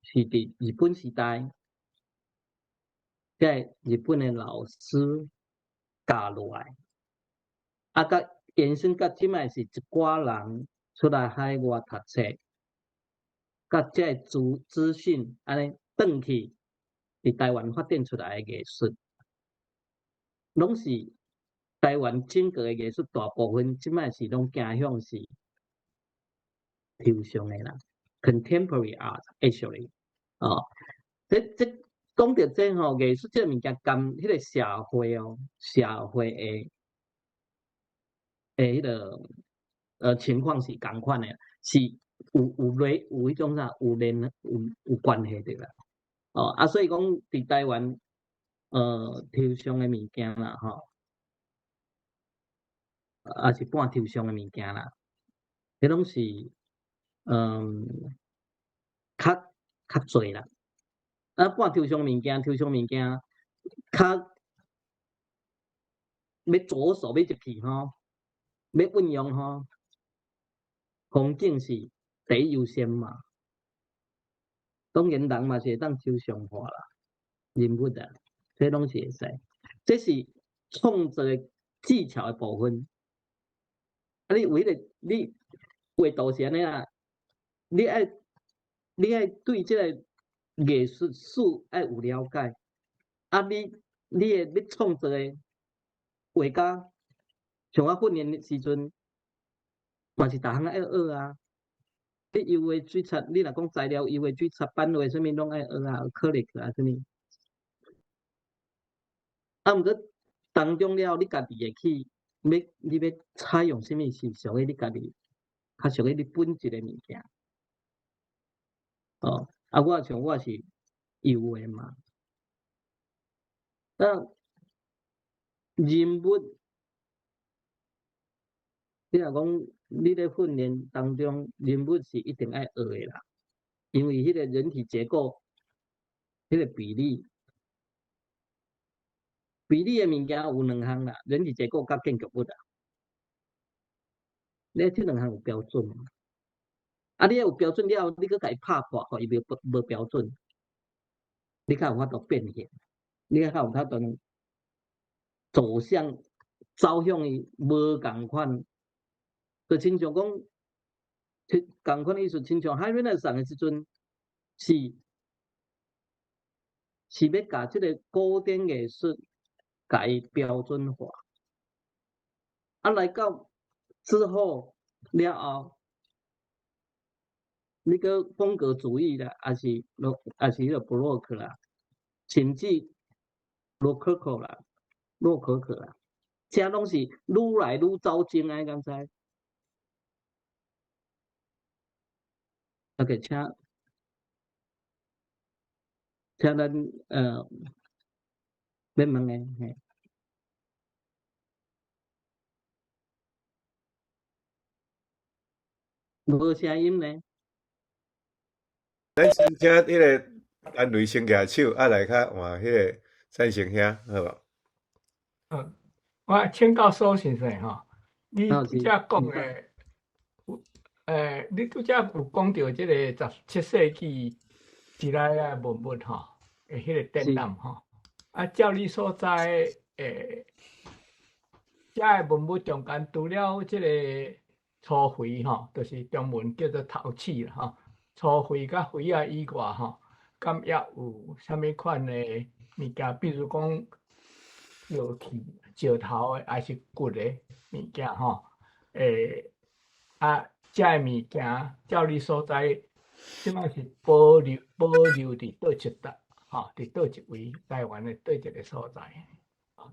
[SPEAKER 2] 是伫日本时代，在日本的老师教落来，啊，甲延伸到即摆是一寡人出来海外读册，甲这资讯安尼转去伫台湾发展出来的艺术，拢是台湾整个的艺术大部分即摆是拢倾向是抽象的啦 ，contemporary art actually， 这讲到这吼，艺术这物件跟迄个社会社会的迄个情况是共款的，是有迄种啥有关系的啦。所以讲伫台湾抽象的物件啦，吼，也是半抽象的物件啦，迄拢是较侪啦。半抽象物件，较要着手要入去吼，要运用吼，风景是第一优先嘛。当然人嘛是会当抽象化啦，人物啊，这拢是会使。这是创作的技巧的部分。你为了你画图是安尼啊，你爱对这个艺术史爱有了解。你创作的画家，像我训练的时阵，嘛是逐项爱学啊。你油画水彩，你若讲材料油画水彩版画啥物拢爱学啊，课里课啊啥物。毋过当中了，你家己会去你要采用啥物是属于你家己，较属于你本质的物件。我是油画嘛，人物，你若讲你咧训练当中，人物是一定爱学的啦，因为迄个人体结构，迄个比例的物件有两项啦，人体结构甲建筑物啦，你这两项有标准嘛？你有标准了，你搁家己拍破，伊无标准，你较有法度变现，你较有法度走向伊无共款。就亲像讲，共款意思，亲像海面来上的时阵，是要甲这个古典艺术甲伊标准化。来到之后了后，那个风格主义啦，还是迄个布洛克啦，甚至洛可可啦，这拢是愈来愈走精啊！刚才，OK，请咱免问诶，嘿。无声音呢？
[SPEAKER 1] 咱先请迄个单雷先举手，来较换迄个赞成兄，好无？
[SPEAKER 4] 我请教苏先生吼，你
[SPEAKER 2] 是
[SPEAKER 4] 遮讲诶你拄则有讲到即个17世纪一来啊文物吼，迄个展览吼，啊，照你所知，遮个文物中间除了即个初回吼，就是中文叫做陶器啦吼，初回甲回啊以外吼，敢也有啥物款的物件，比如讲石器、石头的，还是骨的物件吼，遮个物件，照你所知，即摆是保留伫倒一搭，吼，伫倒一位台湾的倒一个所在，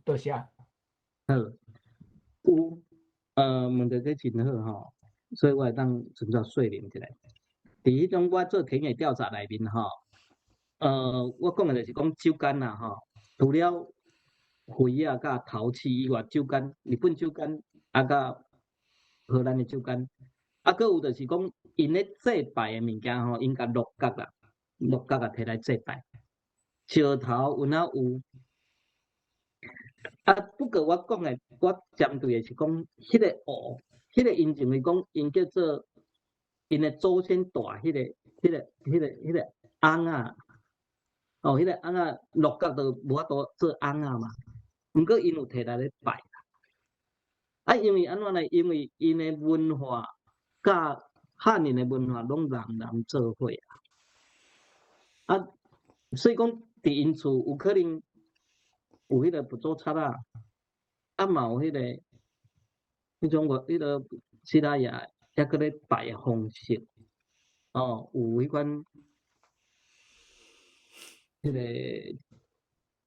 [SPEAKER 4] 倒啥？
[SPEAKER 2] 好，有问到这真好吼，所以我会当纯粹说明一下。伫迄种我做田野调查内面吼，我讲的就是讲酒干啦吼，除了灰啊甲陶器以外，酒干、日本酒干啊甲荷兰的酒干，啊，搁有就是讲因咧祭拜的物件吼，因甲鹿角啦，鹿角啊摕来祭拜，石头有哪有？啊，不过我讲的，我针对的是讲迄个湖，迄个因认为讲因叫做因的祖先大，迄个翁啊，哦，迄个翁啊，鹿角都无法度做翁啊嘛，毋过因有摕来咧拜。啊，因为安怎呢？因为因的文化甲汉人的文化拢人做伙啊，啊，所以讲伫因厝有可能有迄个不做贼啊，啊嘛有迄个迄种迄个希拉雅抑搁咧拜的方式，哦，有迄款迄个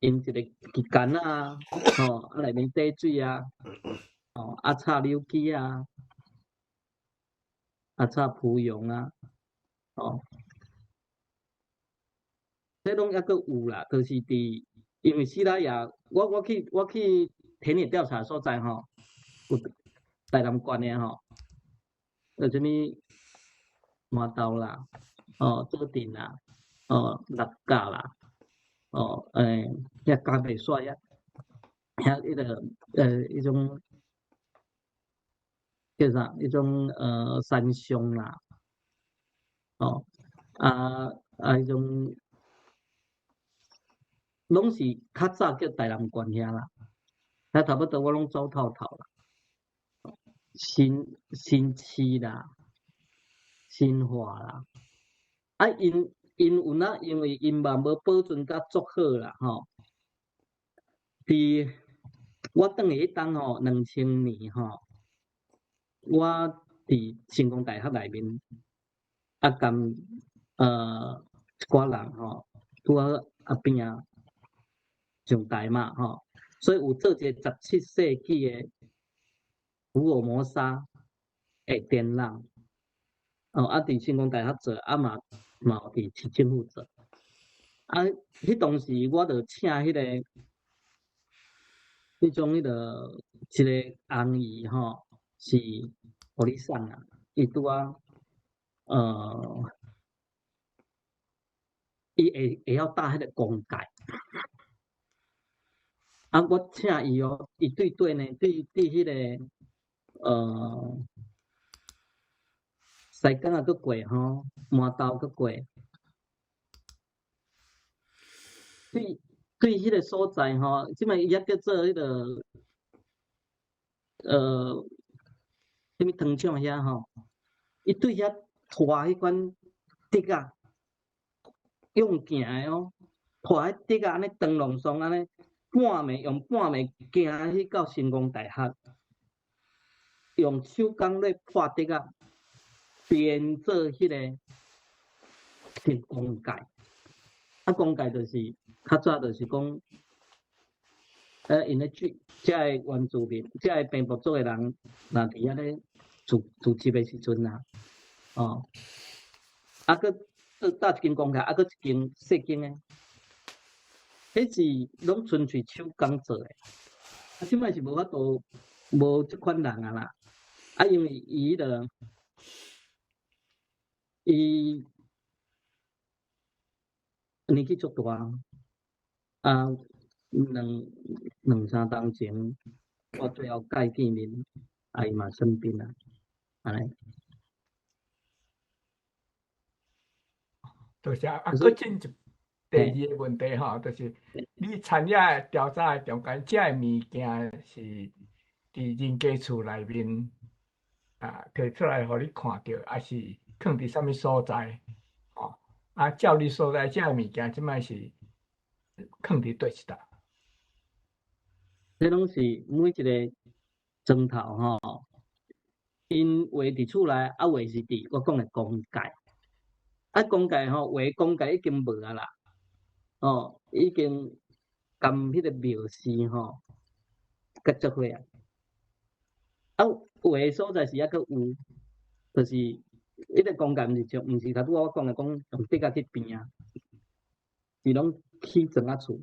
[SPEAKER 2] 因一个旗杆啊，哦，啊内面滴水啊，哦，啊插柳枝啊，啊插蒲蓉啊，哦。这拢抑阁有啦，就是伫因为西拉雅，我去田野调查所在吼，有台南县的吼，有啥物麻豆啦，哦，左镇啦，哦，六甲啦，哦，遐嘉北煞遐迄个迄种叫啥？迄种山上啦，哦，迄种。拢是较早叫台南县遐啦，遐差不多我拢走透透啦。新市啦，新化啦，啊因有哪？因为因嘛无保存甲足好啦吼。伫我转去迄当吼，2000年吼，我伫成功大学内面啊，共一寡人吼，拄啊边啊。上台嘛，吼，所以有做一个17世纪的福尔摩沙的展览，哦，啊，伫成功大学做，啊嘛有伫市政府做，啊，迄当时我着请迄个迄种一个翁姨吼，是互你送啊，伊拄啊，伊会晓搭迄个弓箭。啊，我请伊哦，伊对呢，对迄个西港啊，佫过吼，麻豆佫过，对迄个所在吼，即摆伊也叫做迄个啥物糖厂遐吼，伊对遐拖迄款竹啊，用行的哦，拖迄竹啊，安尼长龙双安尼。半暝用半暝行去到成功大学，用手工咧破竹啊，编做迄个铁弓箭。啊，弓箭就是较早就是讲，因咧遮个原住民，遮个平埔族的人，若伫遐咧自集的时阵啊，哦，啊，佫搭一根弓箭，啊，佫一根细根的。迄是拢纯粹手工做诶，啊，即摆是无法度无即款人啊啦，啊，因为伊年纪足大，啊，两三当前，我最后见面，啊，伊嘛生病啊，安尼，
[SPEAKER 4] 就是啊，
[SPEAKER 2] 所以
[SPEAKER 4] 佫进一第二个问题吼，就是你产业调查的中间，这个物件是伫人家厝内面啊摕出来，互你看到，还是囥伫啥物所在？哦，啊，照你所在，这个物件即摆是囥伫倒一搭？
[SPEAKER 2] 这拢是每一个砖头吼，因画伫厝内，啊画是伫我讲的公界，啊公界吼画公界已经无啊啦，哦，已经含迄个描示吼，甲足伙啊，啊画的所在是抑阁有，就是迄个公界毋是像毋是头拄我讲的讲用竹仔去边啊，是拢起砖仔厝，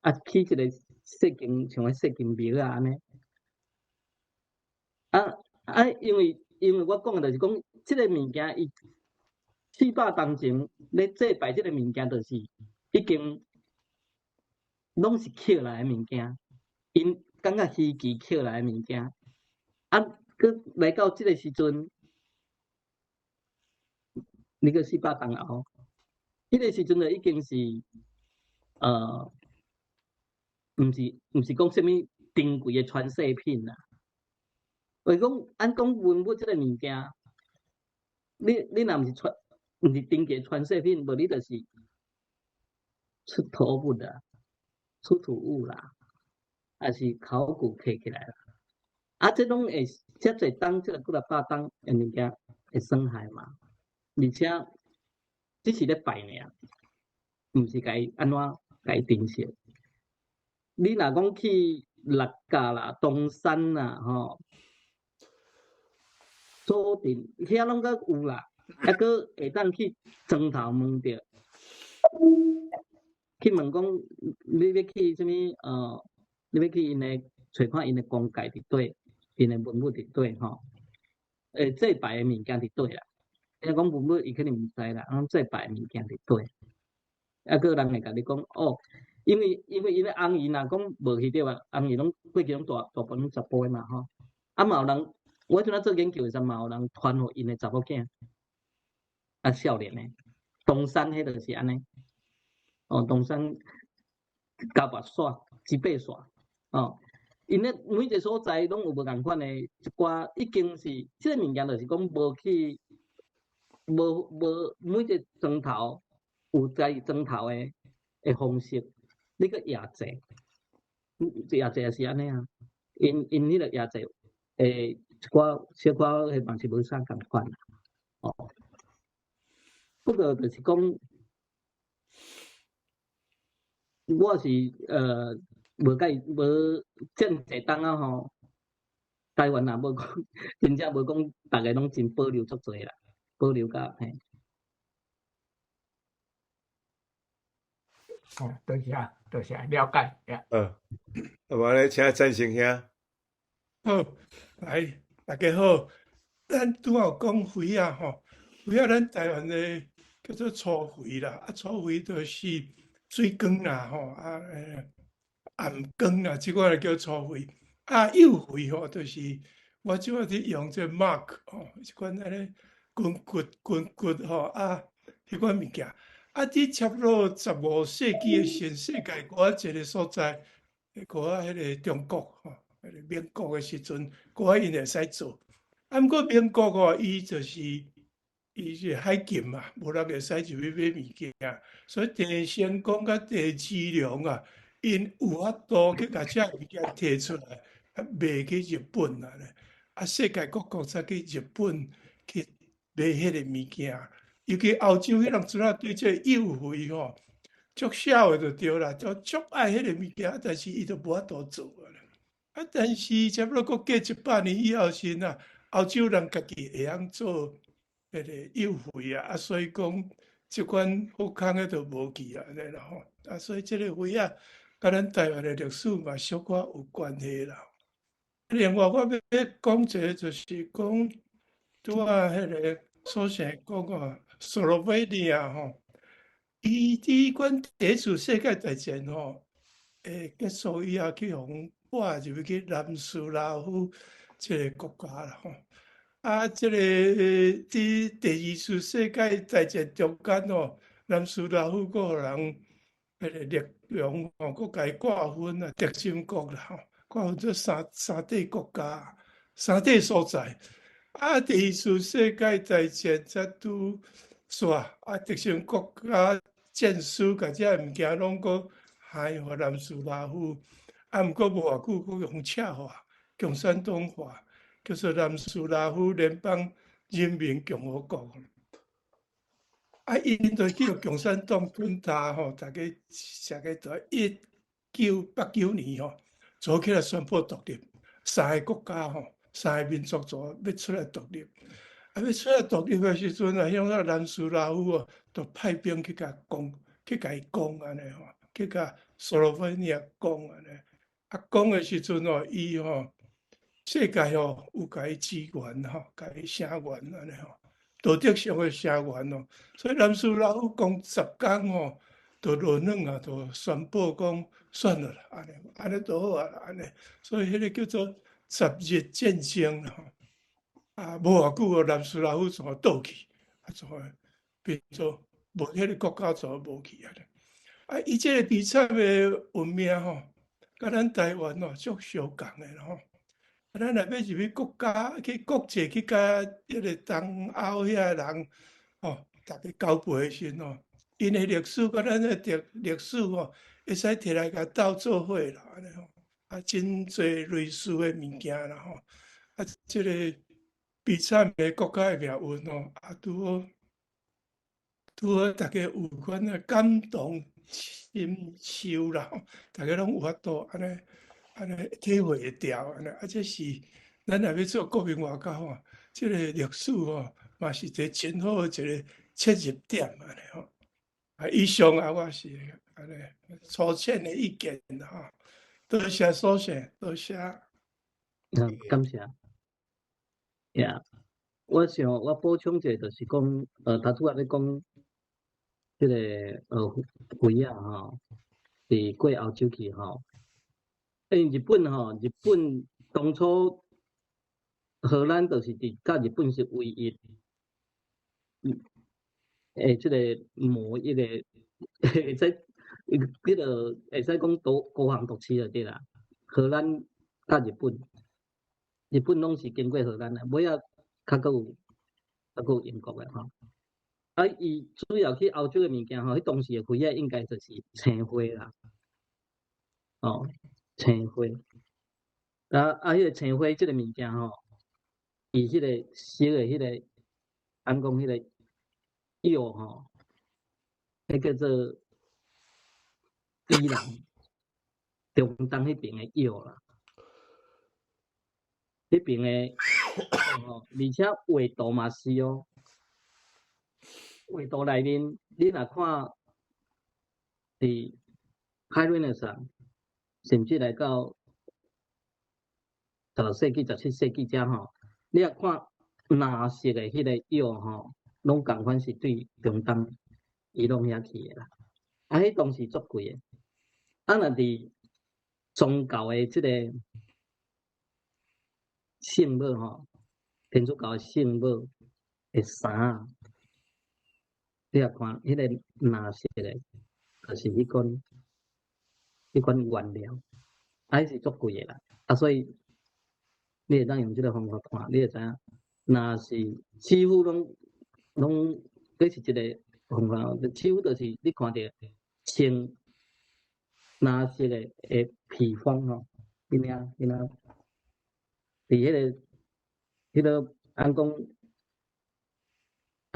[SPEAKER 2] 啊起一个细间像个细间庙啊安尼。因为我讲的就是讲，即个物件伊400当前咧祭拜即个物件，就是已经拢是捡来的物件，因感觉稀奇捡来的物件，啊，佮来到即个时阵，那个400当后，迄个时阵就已经是毋是讲啥物珍贵的传世品啦。话讲，按讲文物即个物件，你若毋是珍贵传世品，无你就是出土物啦、出土物啦，还是考古摕起来啦。啊，这拢会遮侪当，即个几600当的物件会损害嘛？而且只是咧摆尔，毋是甲伊安怎甲伊珍惜。你若讲去六甲啦、东山啦，吼，左镇遐拢阁有啦，抑阁会当去庄头问着，去问讲你要去啥物？你要去因诶找看因诶公界伫倒，因诶文物伫倒吼？祭拜诶物件伫倒啦。因讲文物伊肯定毋知啦，讲祭拜诶物件伫倒，抑个人会甲你讲哦，因为因诶翁姨若讲无去对吧？翁姨拢过去拢大部分拢查甫诶嘛吼，啊嘛有人，我迄阵仔做研究诶时阵嘛有人传互因诶查某囝，啊少年诶，东山迄著是安尼，哦东山交白线、吉八线，哦。因咧每一个所在拢有无共款诶一寡，已经是即个物件，就是讲无去无每一个砖头有家己砖头诶方式，你个压制，压制也是安尼啊。因迄个压制一寡小可迄嘛是无啥共款啦。哦，不过就是讲，我是无甲伊无遮济当啊吼，台湾也无讲，真正无讲，逐个拢真保留足侪啦，保留甲嘿。
[SPEAKER 4] 哦，多谢多谢，了解呀。
[SPEAKER 1] 那么咧，请赞成兄。
[SPEAKER 5] 好，来，大家好。咱拄好讲肥啊，吼，肥啊，咱台湾诶叫做粗肥啦，啊，粗肥就是水耕啦，吼，啊，暗耕啦，即个就叫粗肥。啊，幼肥吼，就是我即摆伫用这 mark 吼，即款安尼滚吼，啊，迄款物件。啊，伫差不多15世纪诶新世界嗰一个所在，嗰迄个中国吼。民国诶时阵，我因会使做。啊，毋过民国哦，伊是海禁嘛，无人会使入去买物件，所以第先讲甲第二量啊，因有法度去甲遮物件摕出来，啊，卖去日本啦咧。啊，世界各国才去日本去买迄个物件，尤其欧洲迄人阵啊，对这幼肥吼，足少诶就对啦，就足爱迄个物件，但是伊就无法度做啊。啊，但是差不多过100年以后先啊，欧洲人家己会晓做迄个幼肥啊，所以讲即款好康诶都无去啊，安尼啦吼。啊，所以即个肥啊，甲咱台湾诶历史嘛小可有关系啦。另外，我要讲一个，就是讲拄啊，迄个所想讲啊，斯洛维尼亚吼，伊伫阮第一次世界大战吼，结束以后去互我入去南斯拉夫即个国家啦吼，啊，即个伫第二次世界大战中间吼，南斯拉夫佫互人迄个力量吼，佫甲伊挂分啊，德心国啦吼，挂分做三地国家、三地所在。啊，第二次世界大战才拄煞，啊，德心国家战输，甲遮物件拢佫害互南斯拉夫，啊，毋过无偌久佫用赤化、共产党化，叫做南斯拉夫联邦人民共和国。啊，因就叫共产党滚大吼，大家在1989年吼，做起来宣布独立，三个国家吼，三个民族组要出来独立。啊，要出来独立的时阵啊，向那南斯拉夫哦，就派兵去甲伊攻安尼吼，去甲斯洛文尼亚攻安尼。啊，攻的时阵哦，伊吼世界吼有甲伊支援吼，甲伊声援安尼吼。道德上的声援哦，所以南斯拉夫讲10天吼，就落软啊，就宣布讲算了啦，安尼就好啊啦，安尼，所以迄个叫做10日战争啦吼。啊，无偌久哦，南斯拉夫就倒去，啊，就变做无迄个国家就无去啊咧。啊，伊即个比赛的文明吼，甲咱台湾哦足相共的吼。咱若要入去国家去国际去甲迄个东欧遐人吼，逐个交配的时吼，因的历史甲咱的历史吼，会使摕来甲斗做伙啦，安尼吼，啊，真侪类似的物件啦吼，啊，即个比赛的国家的命运吼，啊，拄好大家有款的感动深受啦，大家拢有法度安尼体会会到安尼，啊，这是咱若要做国民外交吼，这个历史吼，嘛是一个真好的一个切入点安尼吼。啊，以上啊，我是安尼粗浅的意见吼，多谢所谢，多谢。
[SPEAKER 2] 感谢。呀，我想我补充者就是讲，头拄仔咧讲，即个肥啊吼，伫过欧洲去吼。日本当初荷兰就是甲日本是唯一，即个某一个会使，迄个会使讲孤行独市就对啦。荷兰甲日本拢是经过荷兰的，尾仔较佫有英国的吼。啊，伊主要去欧洲的物件吼，迄当时的肥啊应该就是青花啦，哦，青花。迄个青花即个物件吼，伊迄个烧的迄个，咱讲迄个药吼，迄叫做伊朗中东迄边的药啦，迄边的吼，而且纬度嘛是哦，纬度内面你若看伫海伦的上，甚至来到16世纪、17世纪遮吼，你若看蓝色的迄个药吼，拢共款是对中东伊拢遐去的啦。啊，迄当时足贵的。啊，若伫宗教的即个圣母吼，天主教的圣母的衫啊，你若看迄个蓝色的，就是迄款原料，啊，迄是足贵的啦。啊，所以你会当用即个方法看，你会知影，若是几乎拢，这是一个方法，几乎就是你看到穿蓝色的披风吼，伊领伫迄个按讲，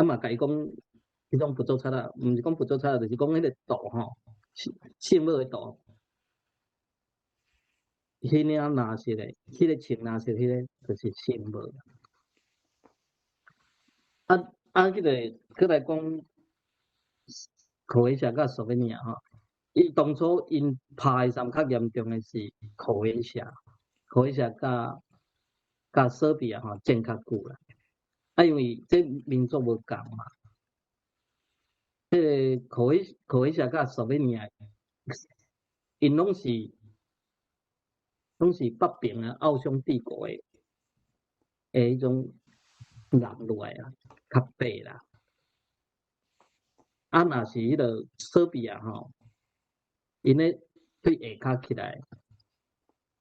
[SPEAKER 2] 嘛甲伊讲，迄种不做差啦，毋是讲不做差啦，就是讲迄个度吼，圣母的度，迄领蓝色的，迄个穿蓝色迄个就是圣母。迄个佮来讲，科威夏甲索维尼亚吼，伊当初因拍的衫较严重的是科威夏甲索比亚吼战较久啦。啊，因为这民族无共嘛，迄个科威夏甲索维尼亚，因拢是北边啊奥匈帝国的迄种人落来啊，较白啦。啊，若是迄个手臂啊吼，因咧对下骹起来，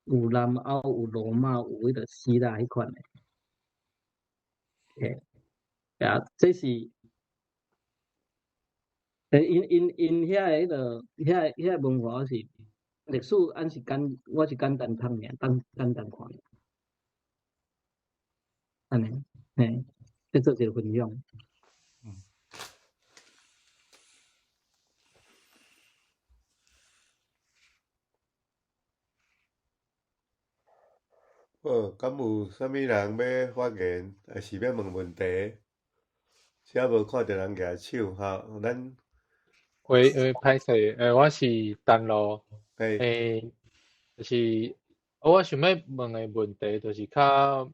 [SPEAKER 2] 有南欧，有罗马，有迄个希腊迄款诶，嘿，啊，这是因遐诶迄个遐文化是历史，我是简单读尔，简单看，安尼，嘿，去做一个分享。
[SPEAKER 1] 好，敢有啥物人要发言，还是要问问题？啥无看到人举手哈？咱
[SPEAKER 6] 歹势，我是陈路，
[SPEAKER 1] 嘿，
[SPEAKER 6] 就是我想要问的问题，就是较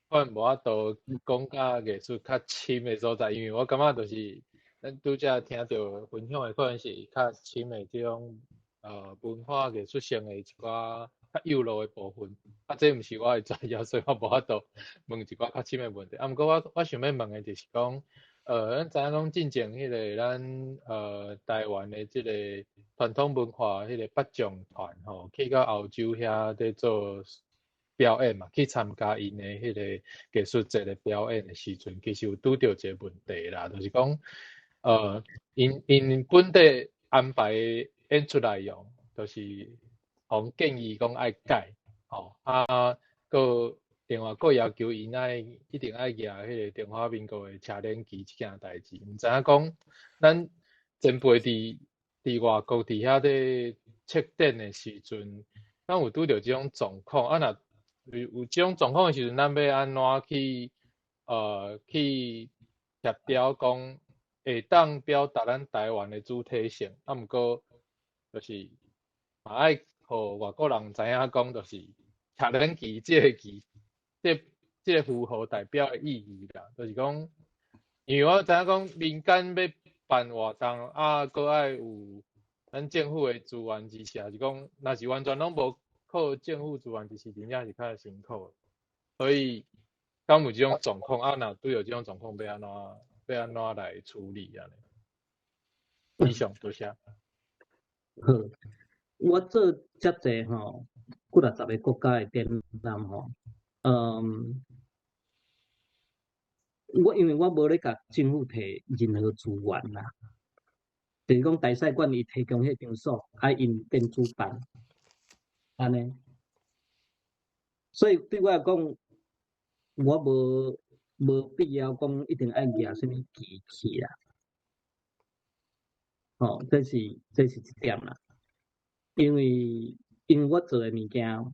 [SPEAKER 6] 可能无法度讲甲艺术较深的所在，因为我感觉就是咱拄则听到分享的可能是较深的这种文化艺术性的一寡较幼路的部分，这毋是我的专业，所以我无法度问一寡较深的问题。毋过我想要问的就是讲。咱知影讲进前迄个咱台湾的即个传统文化迄个八将团吼，去到欧洲遐伫做表演嘛，去参加因的迄个艺术节的表演的时阵，其实有拄着一个问题啦，就是讲因本地安排演出内容，就是互建议讲爱改吼个。另外，佫要求因一定爱举迄个中华民国的车轮旗即件代志，毋知影讲咱前辈伫外国伫遐咧测展的时阵，咱有拄着即种状况，若有即种状况的时阵，咱要安怎去协调讲会当表达咱台湾的主体性，毋过就是嘛爱互外国人知影讲，就是车轮旗即个旗。这个符合代表的意义啦，就是讲，因为我知影讲民间要办活动佫爱有咱政府的资源支持，是讲若是完全拢无靠政府资源支持，真正是较辛苦的。所以，敢有这种状况若对有这种状况，要安怎来处理安尼？以上多谢。
[SPEAKER 2] 好，我做遮济吼，几若10个国家的展览吼。因为我无咧甲政府摕任何资源啦，就是讲大使馆伊提供迄场所，因变主办，安尼。所以对我来讲，我无必要讲一定爱举什物旗去啦。吼，这是一点啦。因为我做的物件。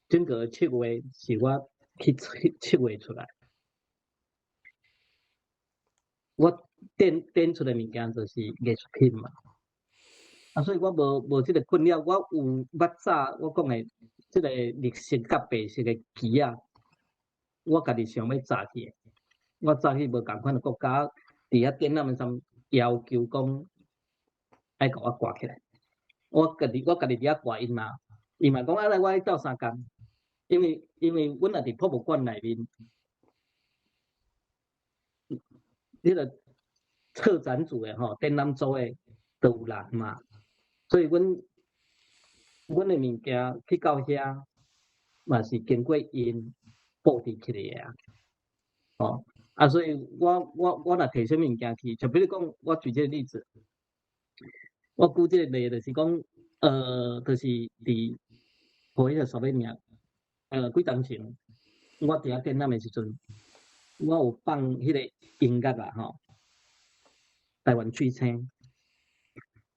[SPEAKER 2] 整个7月是我去7月出来，我展出的物件就是艺术品嘛，所以我无这个困扰。我有捌早我讲的这个绿色甲白色的旗啊，我家己想要炸去，我早去无共款的国家伫遐展览上要求讲爱甲我挂起来，我家己伫遐挂因嘛讲来我斗3工。因为阮也伫博物馆内面，迄个策展组的展览组的都有人嘛，所以阮的物件去到遐嘛是经过因布置起来啊，所以我若摕什么物件去，就比如讲，我举这个例子，我举这个例就是讲，就是伫互迄个索维尼亚。几当前，我伫遐展览的时阵，我有放迄个音乐啦台湾吹星，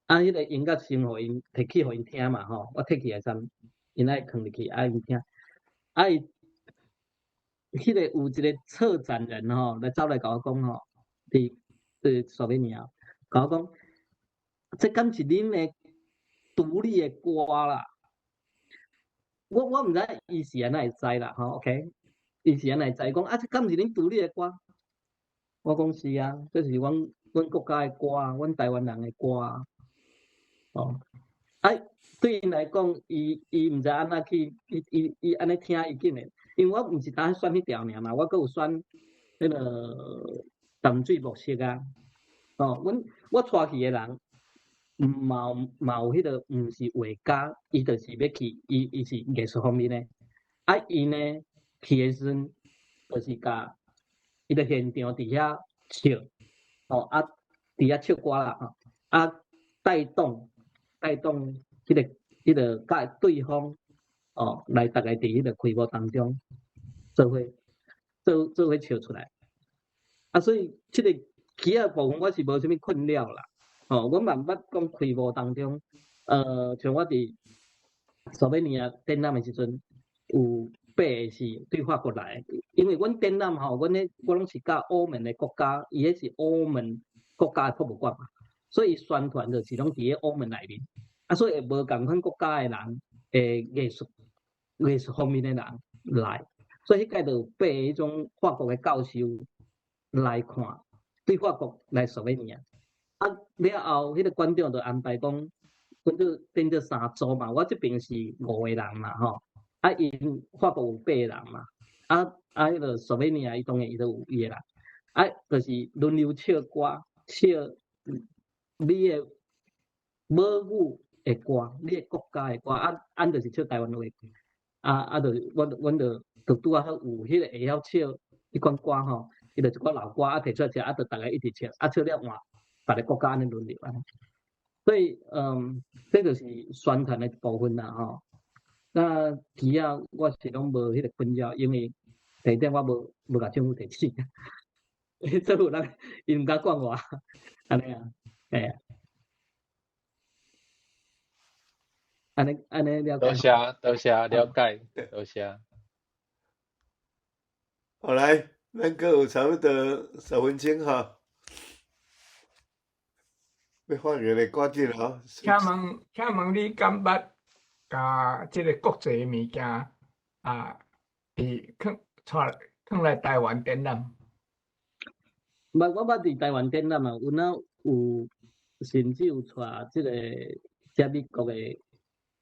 [SPEAKER 2] 迄个音乐先互因摕去互因听嘛我摕起来先，因爱放入去因听，迄个有一个策展人来走来甲我讲伫索维尼亚，甲我讲，这敢是恁的独立的歌啦？我毋知伊是安怎会知啦，OK？ 伊是安怎会知？讲这敢是恁独立的歌？我讲是啊，这是阮国家的歌啊，阮台湾人的歌啊。对因来讲，伊毋知安怎去，伊安尼听伊紧的，因为我毋是单选迄条尔嘛，我阁有选迄个淡水木色啊，哦，我带去的人，嘛有迄个，毋是画家，伊就是要去，伊是艺术方面的。啊，伊呢去的时阵，就是甲伊个现场伫遐唱，哦啊，伫遐唱歌啦，吼啊，带动迄个甲对方，哦，来大家伫迄个开幕当中做伙唱出来。啊，所以即个旗仔部分我是无啥物困扰啦。哦，我嘛毋捌讲开幕当中，像我伫索维尼亚展览的时阵，有爬的是对法国来的，因为阮展览吼，我拢是甲欧盟的国家，伊迄是欧盟国家的博物馆嘛，所以宣传就是拢伫咧欧盟内面，啊，所以会无共款国家的人，艺术方面的人来，所以迄届就有爬迄种法国的教授来看，对法国来索维尼亚。啊，了后迄个馆长就安排讲，分做3组嘛，我这边是5个人嘛，吼，啊，因法国有8个人嘛，迄个索维尼亚伊当然伊都有伊个人，啊，就是轮流唱歌，唱你的母语的歌，你的国家的歌，俺就是唱台湾话，就阮就拄啊好有迄个会晓唱迄款歌吼，伊就一寡老歌摕出来唱，就大家一起唱，唱了换。别个国家安尼轮流安尼，所以这就是宣传的一部分啦吼。那旗仔我是拢无迄个困扰，因为第一点我无甲政府提醒，政府人伊毋敢管我，安尼啊，哎呀，安尼了解。
[SPEAKER 6] 多谢了解，多谢。
[SPEAKER 1] 好来，咱个有差不多10分钟哈。要发言的赶紧哈！
[SPEAKER 4] 请问你敢捌甲即个国际物件囥来台湾展览？
[SPEAKER 2] 我捌伫台湾展览嘛，有甚至有带即个遮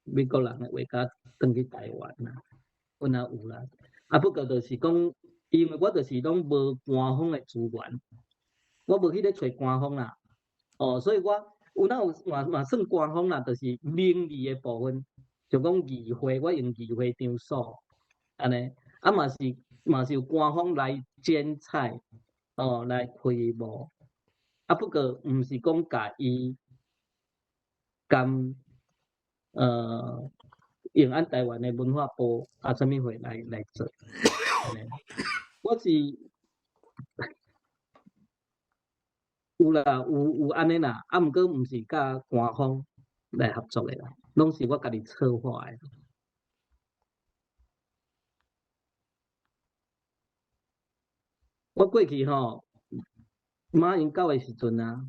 [SPEAKER 2] 美国人的画家转去台湾啦，有啦。啊，不过就是讲，因为我就是拢无官方的资源，我无去咧找官方啦。哦，所以我有嘛算官方啦，就是名义的部分，就讲议会，我用议会场所，安尼，啊嘛是有官方来剪彩，哦来开幕，啊不过毋是讲甲伊用咱台湾的文化部啥物会来做，我是。有啦，有安尼啦，啊，毋过毋是甲官方来合作的啦，拢是我家己策划的。我过去吼，马英九的时阵啊，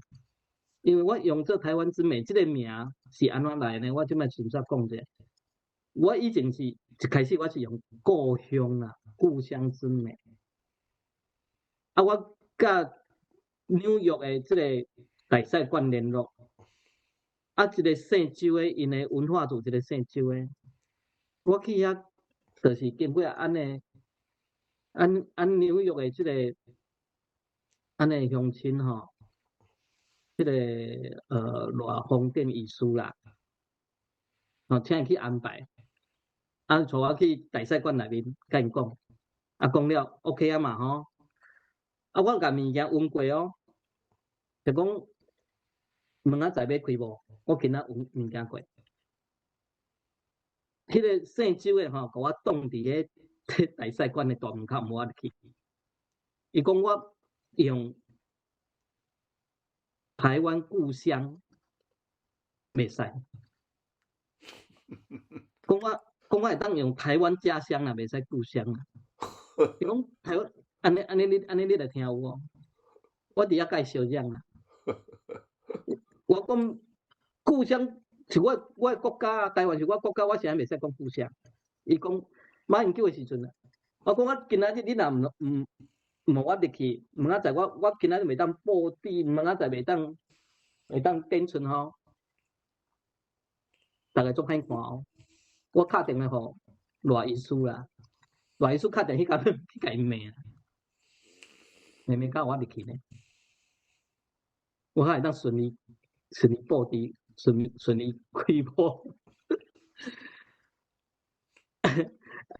[SPEAKER 2] 因为我用做台湾之美这个名是安怎来呢？我即摆先讲者，我以前是一开始我是用故乡啦，故乡之美，啊，我甲纽约的即个大使馆联络，啊，一个姓周的，因的文化组一个姓周的，我去遐就是经过安尼，按纽约的即个安尼乡亲吼，即个赖风电艺术啦，哦，请伊去安排，啊，带我去大使馆内面甲因讲，啊，讲了 OK 啊嘛吼，啊，我甲物件运过哦。就讲明仔载要开幕，我今仔有物件过。迄个姓周的吼，甲我挡伫咧大使馆的大门口，无法去。伊讲我用台湾故乡袂使，讲我会当用台湾家乡啦，袂使故乡啦。伊讲台湾安尼你来听有无？我伫遐甲伊相让啦。我讲故乡是我的国家，台湾是我国家，我现在袂使讲故乡。伊讲马英九的时阵啊，我讲我今仔日你若毋我入去，明仔载我今仔日袂当布置，明仔载袂当展出吼，大家做歹看哦。我敲电话互赖医师啦，赖医师敲电话去甲伊骂，骂到我入去呢。我还会当顺利布置，顺利开播。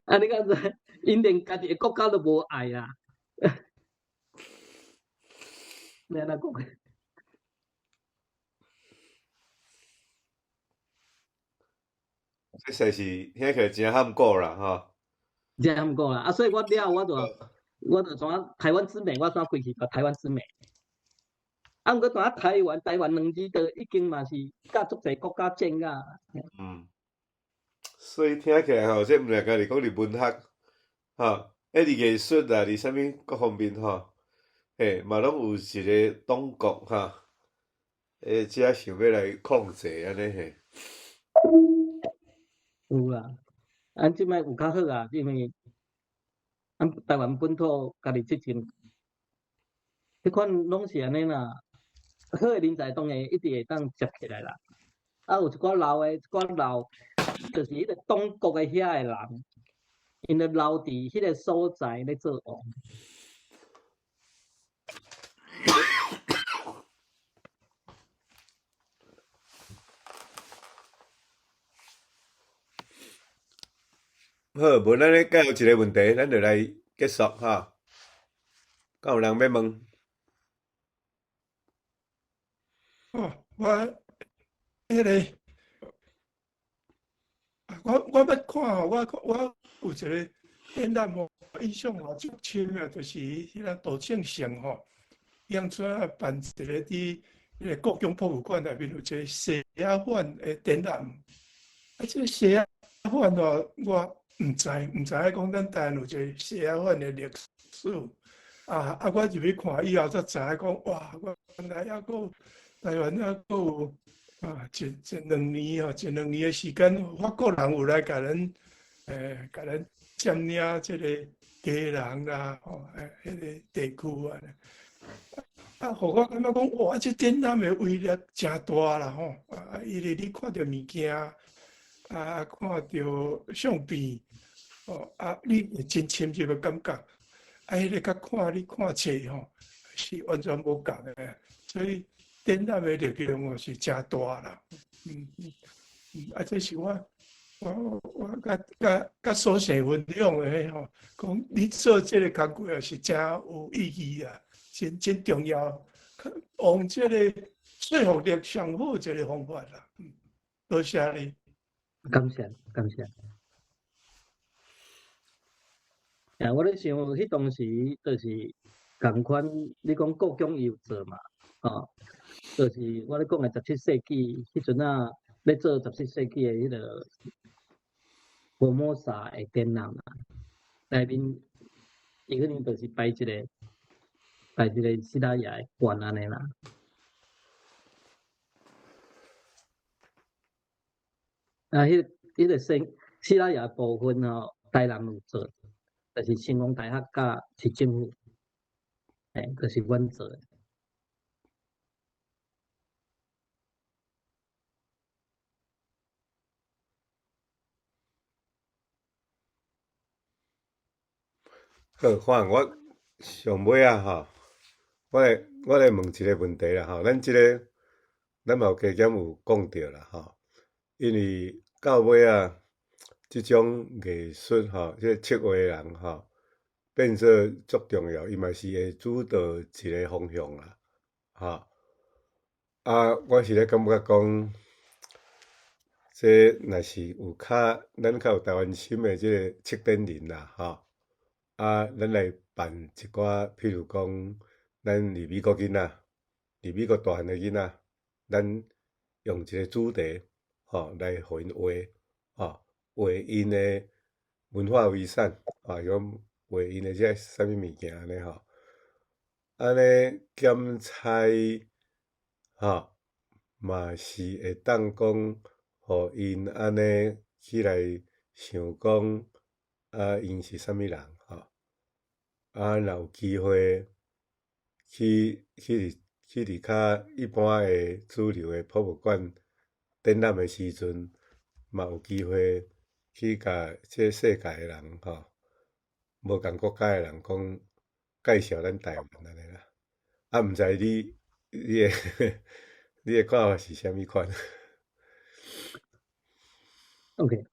[SPEAKER 2] 啊，你讲这因连家己的国家都无爱啦，你安怎讲？
[SPEAKER 1] 这实是听起来真罕过啦吼。
[SPEAKER 2] 这样讲啦，啊，所以我了我就怎台湾之美，我怎回去个台湾之美。啊，毋过怎台湾两字就已经嘛是甲足侪国家争啊。
[SPEAKER 1] 嗯，所以听起来吼，这毋是家己讲伫文学，吼，伫艺术啊，伫啥物各方面吼，嘛拢有一个党国吼，遮想要来控制安尼嘿。
[SPEAKER 2] 有啦，啊，即摆有较好啊，因为台湾本土家己执政，迄款拢是安尼啦。好诶人才当然一直会当接起来啦。啊，有一寡老诶，就是迄个党国诶遐诶人，因着留伫迄个所在咧做王。
[SPEAKER 1] 好，无咱咧，甲有一个问题，咱就来结束哈。敢有人要问？
[SPEAKER 5] 哦，迄个，我捌看吼，我有一个展览吼，印象吼足深啊，就是迄个杜正成吼，杨出啊办一个伫迄个故宫博物馆内面有一个西亚馆的展览。啊，这个西亚馆吼，我毋知影讲咱台湾有一个西亚馆的历史。我入去看以后才知影讲，哇，原来还佫台湾还佫有一两年的时间，法国人有来甲咱占领这个家人啦，迄个地区互我感觉讲，哇，这展览的威力真大啦吼！因为你看到物件，看到相片，你会真深入的感觉。迄个甲你看册吼，是完全无共的，所以展览的力量是真大啦。这是我甲所想分享的吼，讲你做这个工作也是真有意义啊，真重要，用这个说服力上好一个方法啦。多谢你。
[SPEAKER 2] 感谢。我咧想，迄当时就是共款，你讲故宫伊有做嘛，就是我咧讲的17世纪迄阵啊，咧做17世纪的迄个佛摩萨的展览啊，内面伊可能就是摆一个希腊雅的馆安尼啦。迄个希腊雅部分吼，台人有做。就是成功大学甲市政府，就是阮做的。
[SPEAKER 1] 好，看我上尾啊吼，我来问一个问题啦吼，咱嘛有加减有讲到啦吼，因为到尾啊，即种艺术吼，即个策划人吼，变做足重要，伊嘛是会主导一个方向啦，吼。我是咧感觉讲，这若是有咱较有台湾心的即个策展人啦，吼。咱来办一寡，譬如讲，咱伫美国囡仔，伫美国大汉的囡仔，咱用一个主题，来互因画，画因的文化遗产，讲画因的这啥物物件安尼吼，安尼兼采，嘛是会当讲，互因安尼起来想讲，因是啥物人吼。若有机会去伫较一般的主流的博物馆展览的时阵，嘛有机会去甲这世界的人吼，无共国家的人讲介绍咱台湾安尼啦。毋知你你的你的看法是啥物款？
[SPEAKER 2] OK，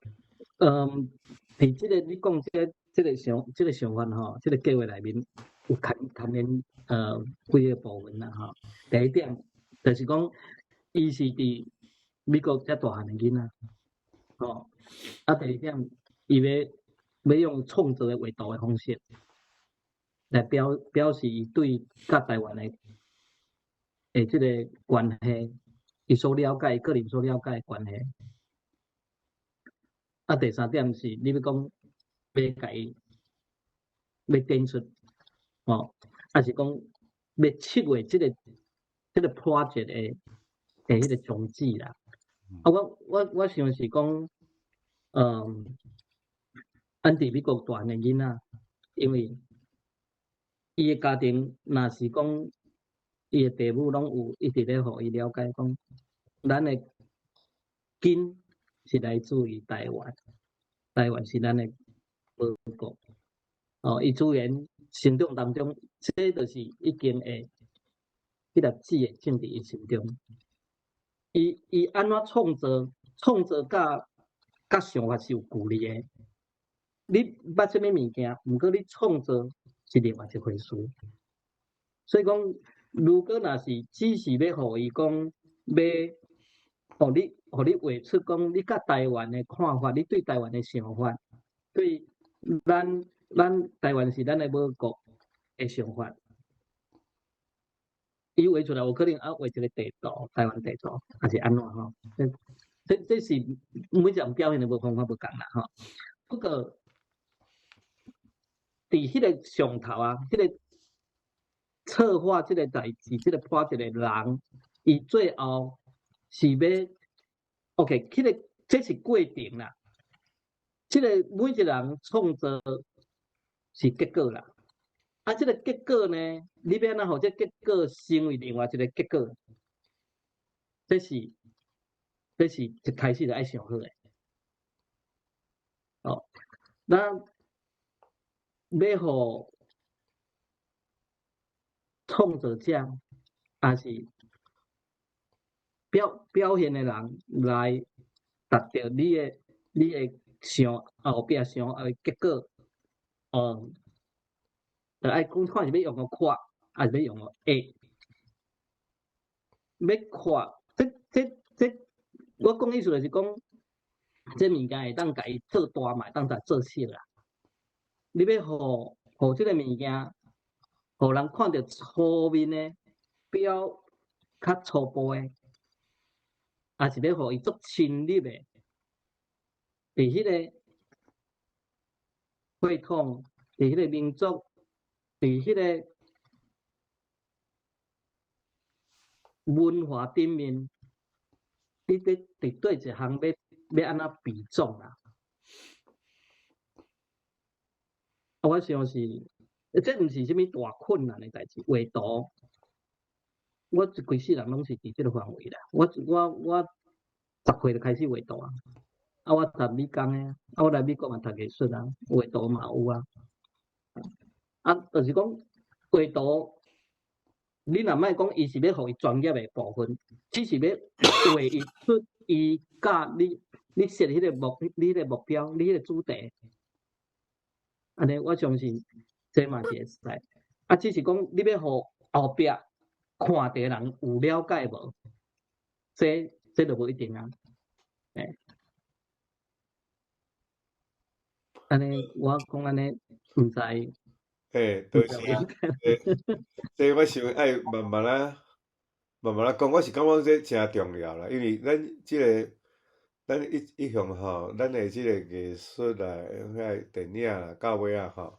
[SPEAKER 2] 伫即个你讲即个想法吼，即个计划内面有牵连几个部分啦吼。第一点就是讲，伊是伫美国遮大汉的囡仔，吼。啊，第二点，伊要用创造的画图的方式来表示伊对甲台湾的即个关系，伊所了解个人所了解的关系。啊，第三点是你要讲要甲伊要展出，还是讲要切画即个 project 的迄个宗旨啦。啊，我想是讲，咱伫美国大汉的囡仔，因为伊的家庭若是讲伊的父母拢有一直咧互伊了解讲，咱的根是来自于台湾，台湾是咱的母国。伊自然成长当中，这就是已经会迄粒籽会种伫伊心中。伊安怎创造甲想法是有距离的。你捌什么物件，毋过你创造是另外一回事。所以讲，如果若是只是要互伊讲，要互你画出讲你甲台湾的看法，你对台湾的想法，对咱台湾是咱的母国的想法，伊画出来有可能画一个地图，台湾地图，还是安怎吼？这是每一种表现的无方法不共啦吼。不过，伫迄个上头啊，迄个策划即个代志，即个project的人，伊最后是要 OK， 迄个这是过程啦。即个每一个人创造是结果啦。啊，即个结果呢，你要安怎互这结果成为另外一个结果？这是一开始就爱想好诶。咱要互创作者，还是表现的人来达到你的想后壁想的结果，就爱讲看是要用个看，还是要用个下。要看，这，我讲意思就是讲，这物件会当甲伊做大嘛，当甲做小啦。你要互这个物件，互人看到粗面的表较初步的，还是要互伊足深入的，伫迄个血统，伫迄个民族，伫迄个文化顶面，你伫对一项要安怎比重啦？我想是，这毋是啥物大困难的代志。画图，我一规世人拢是伫即个范围啦。我10岁就开始画图啊。我读美工的，我来美国嘛读艺术啊，画图嘛有啊。就是讲画图，你若莫讲伊是要互伊专业的部分，只是要画伊出伊甲你设迄个你迄个目标，你迄个主题。安尼，我相信这嘛是会使。只是讲你要互后壁看到人有了解无？这就无一定啊。安尼，我讲安尼，毋知。
[SPEAKER 1] 就是啊。这我想爱慢慢啊讲，我是感觉这真重要啦，因为咱一向吼，咱的即个艺术啦、遐电影啦、到尾啊吼，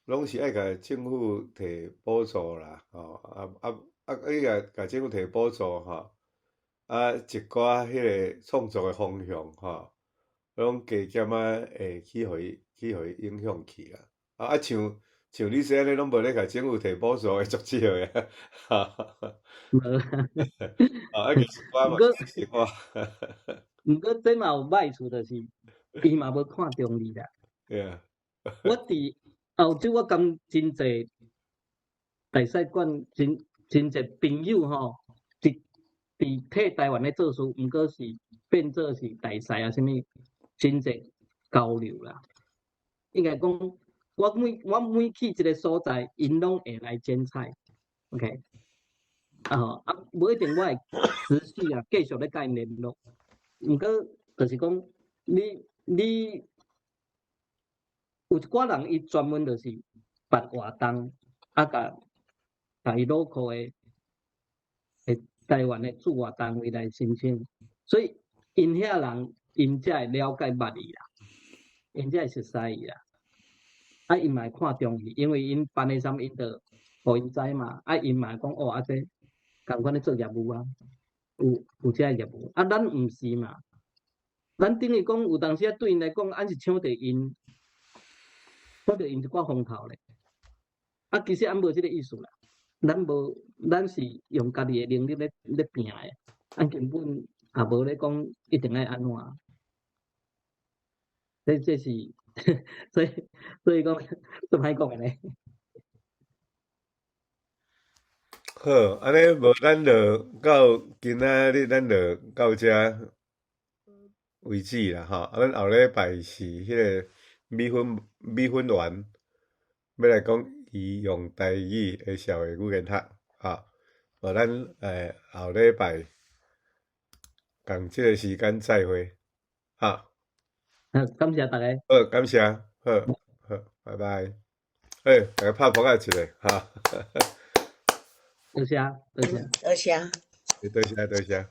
[SPEAKER 1] 拢是爱甲政府摕补助啦，你甲政府摕补助吼，一寡迄个创作的方向吼，拢加减会去互伊影响去啦。像你说安尼，拢无咧甲政府摕补助的足少个
[SPEAKER 2] 无。
[SPEAKER 1] 艺术家嘛是艺术家。
[SPEAKER 2] 毋过这嘛有歹处，就是伊嘛无看中你啦。我伫澳洲，我感真侪大使馆真真侪朋友吼，伫替台湾咧做事，毋过是变做是大使啊，啥物真侪交流啦。应该讲，我每去一个所在，因拢会来剪彩 ，OK。无一定我会持续啊，继续咧甲因联络。毋过就是讲，你有一寡人伊专门就是办活动，甲伊 local 诶台湾诶驻外单位来申请，所以因遐人因才会了解捌伊啦，因才会熟悉伊啦。因嘛会看重伊，因为因办诶啥物，因着互因知嘛。因嘛会讲哦，这共款咧做业务啊，有遮业务。咱毋是嘛，咱等于讲有当时对因来讲，咱是抢着因一寡风头咧。其实无即个意思啦，咱是用家己诶能力咧拼诶，根本也无咧讲一定爱安怎。这是所以讲怎歹讲诶咧？
[SPEAKER 1] 好，安尼无咱就到今仔日，咱就到遮为止啦，吼。咱后礼拜是迄个米粉丸，要来讲伊用台语诶社会语言学，吼。无咱后礼拜共即个时间再会，哈。
[SPEAKER 2] 感谢大家。
[SPEAKER 1] 好，感谢，好，拜拜。大家拍扑克一下，哈。
[SPEAKER 2] 多谢。
[SPEAKER 3] 多谢。
[SPEAKER 1] 多谢。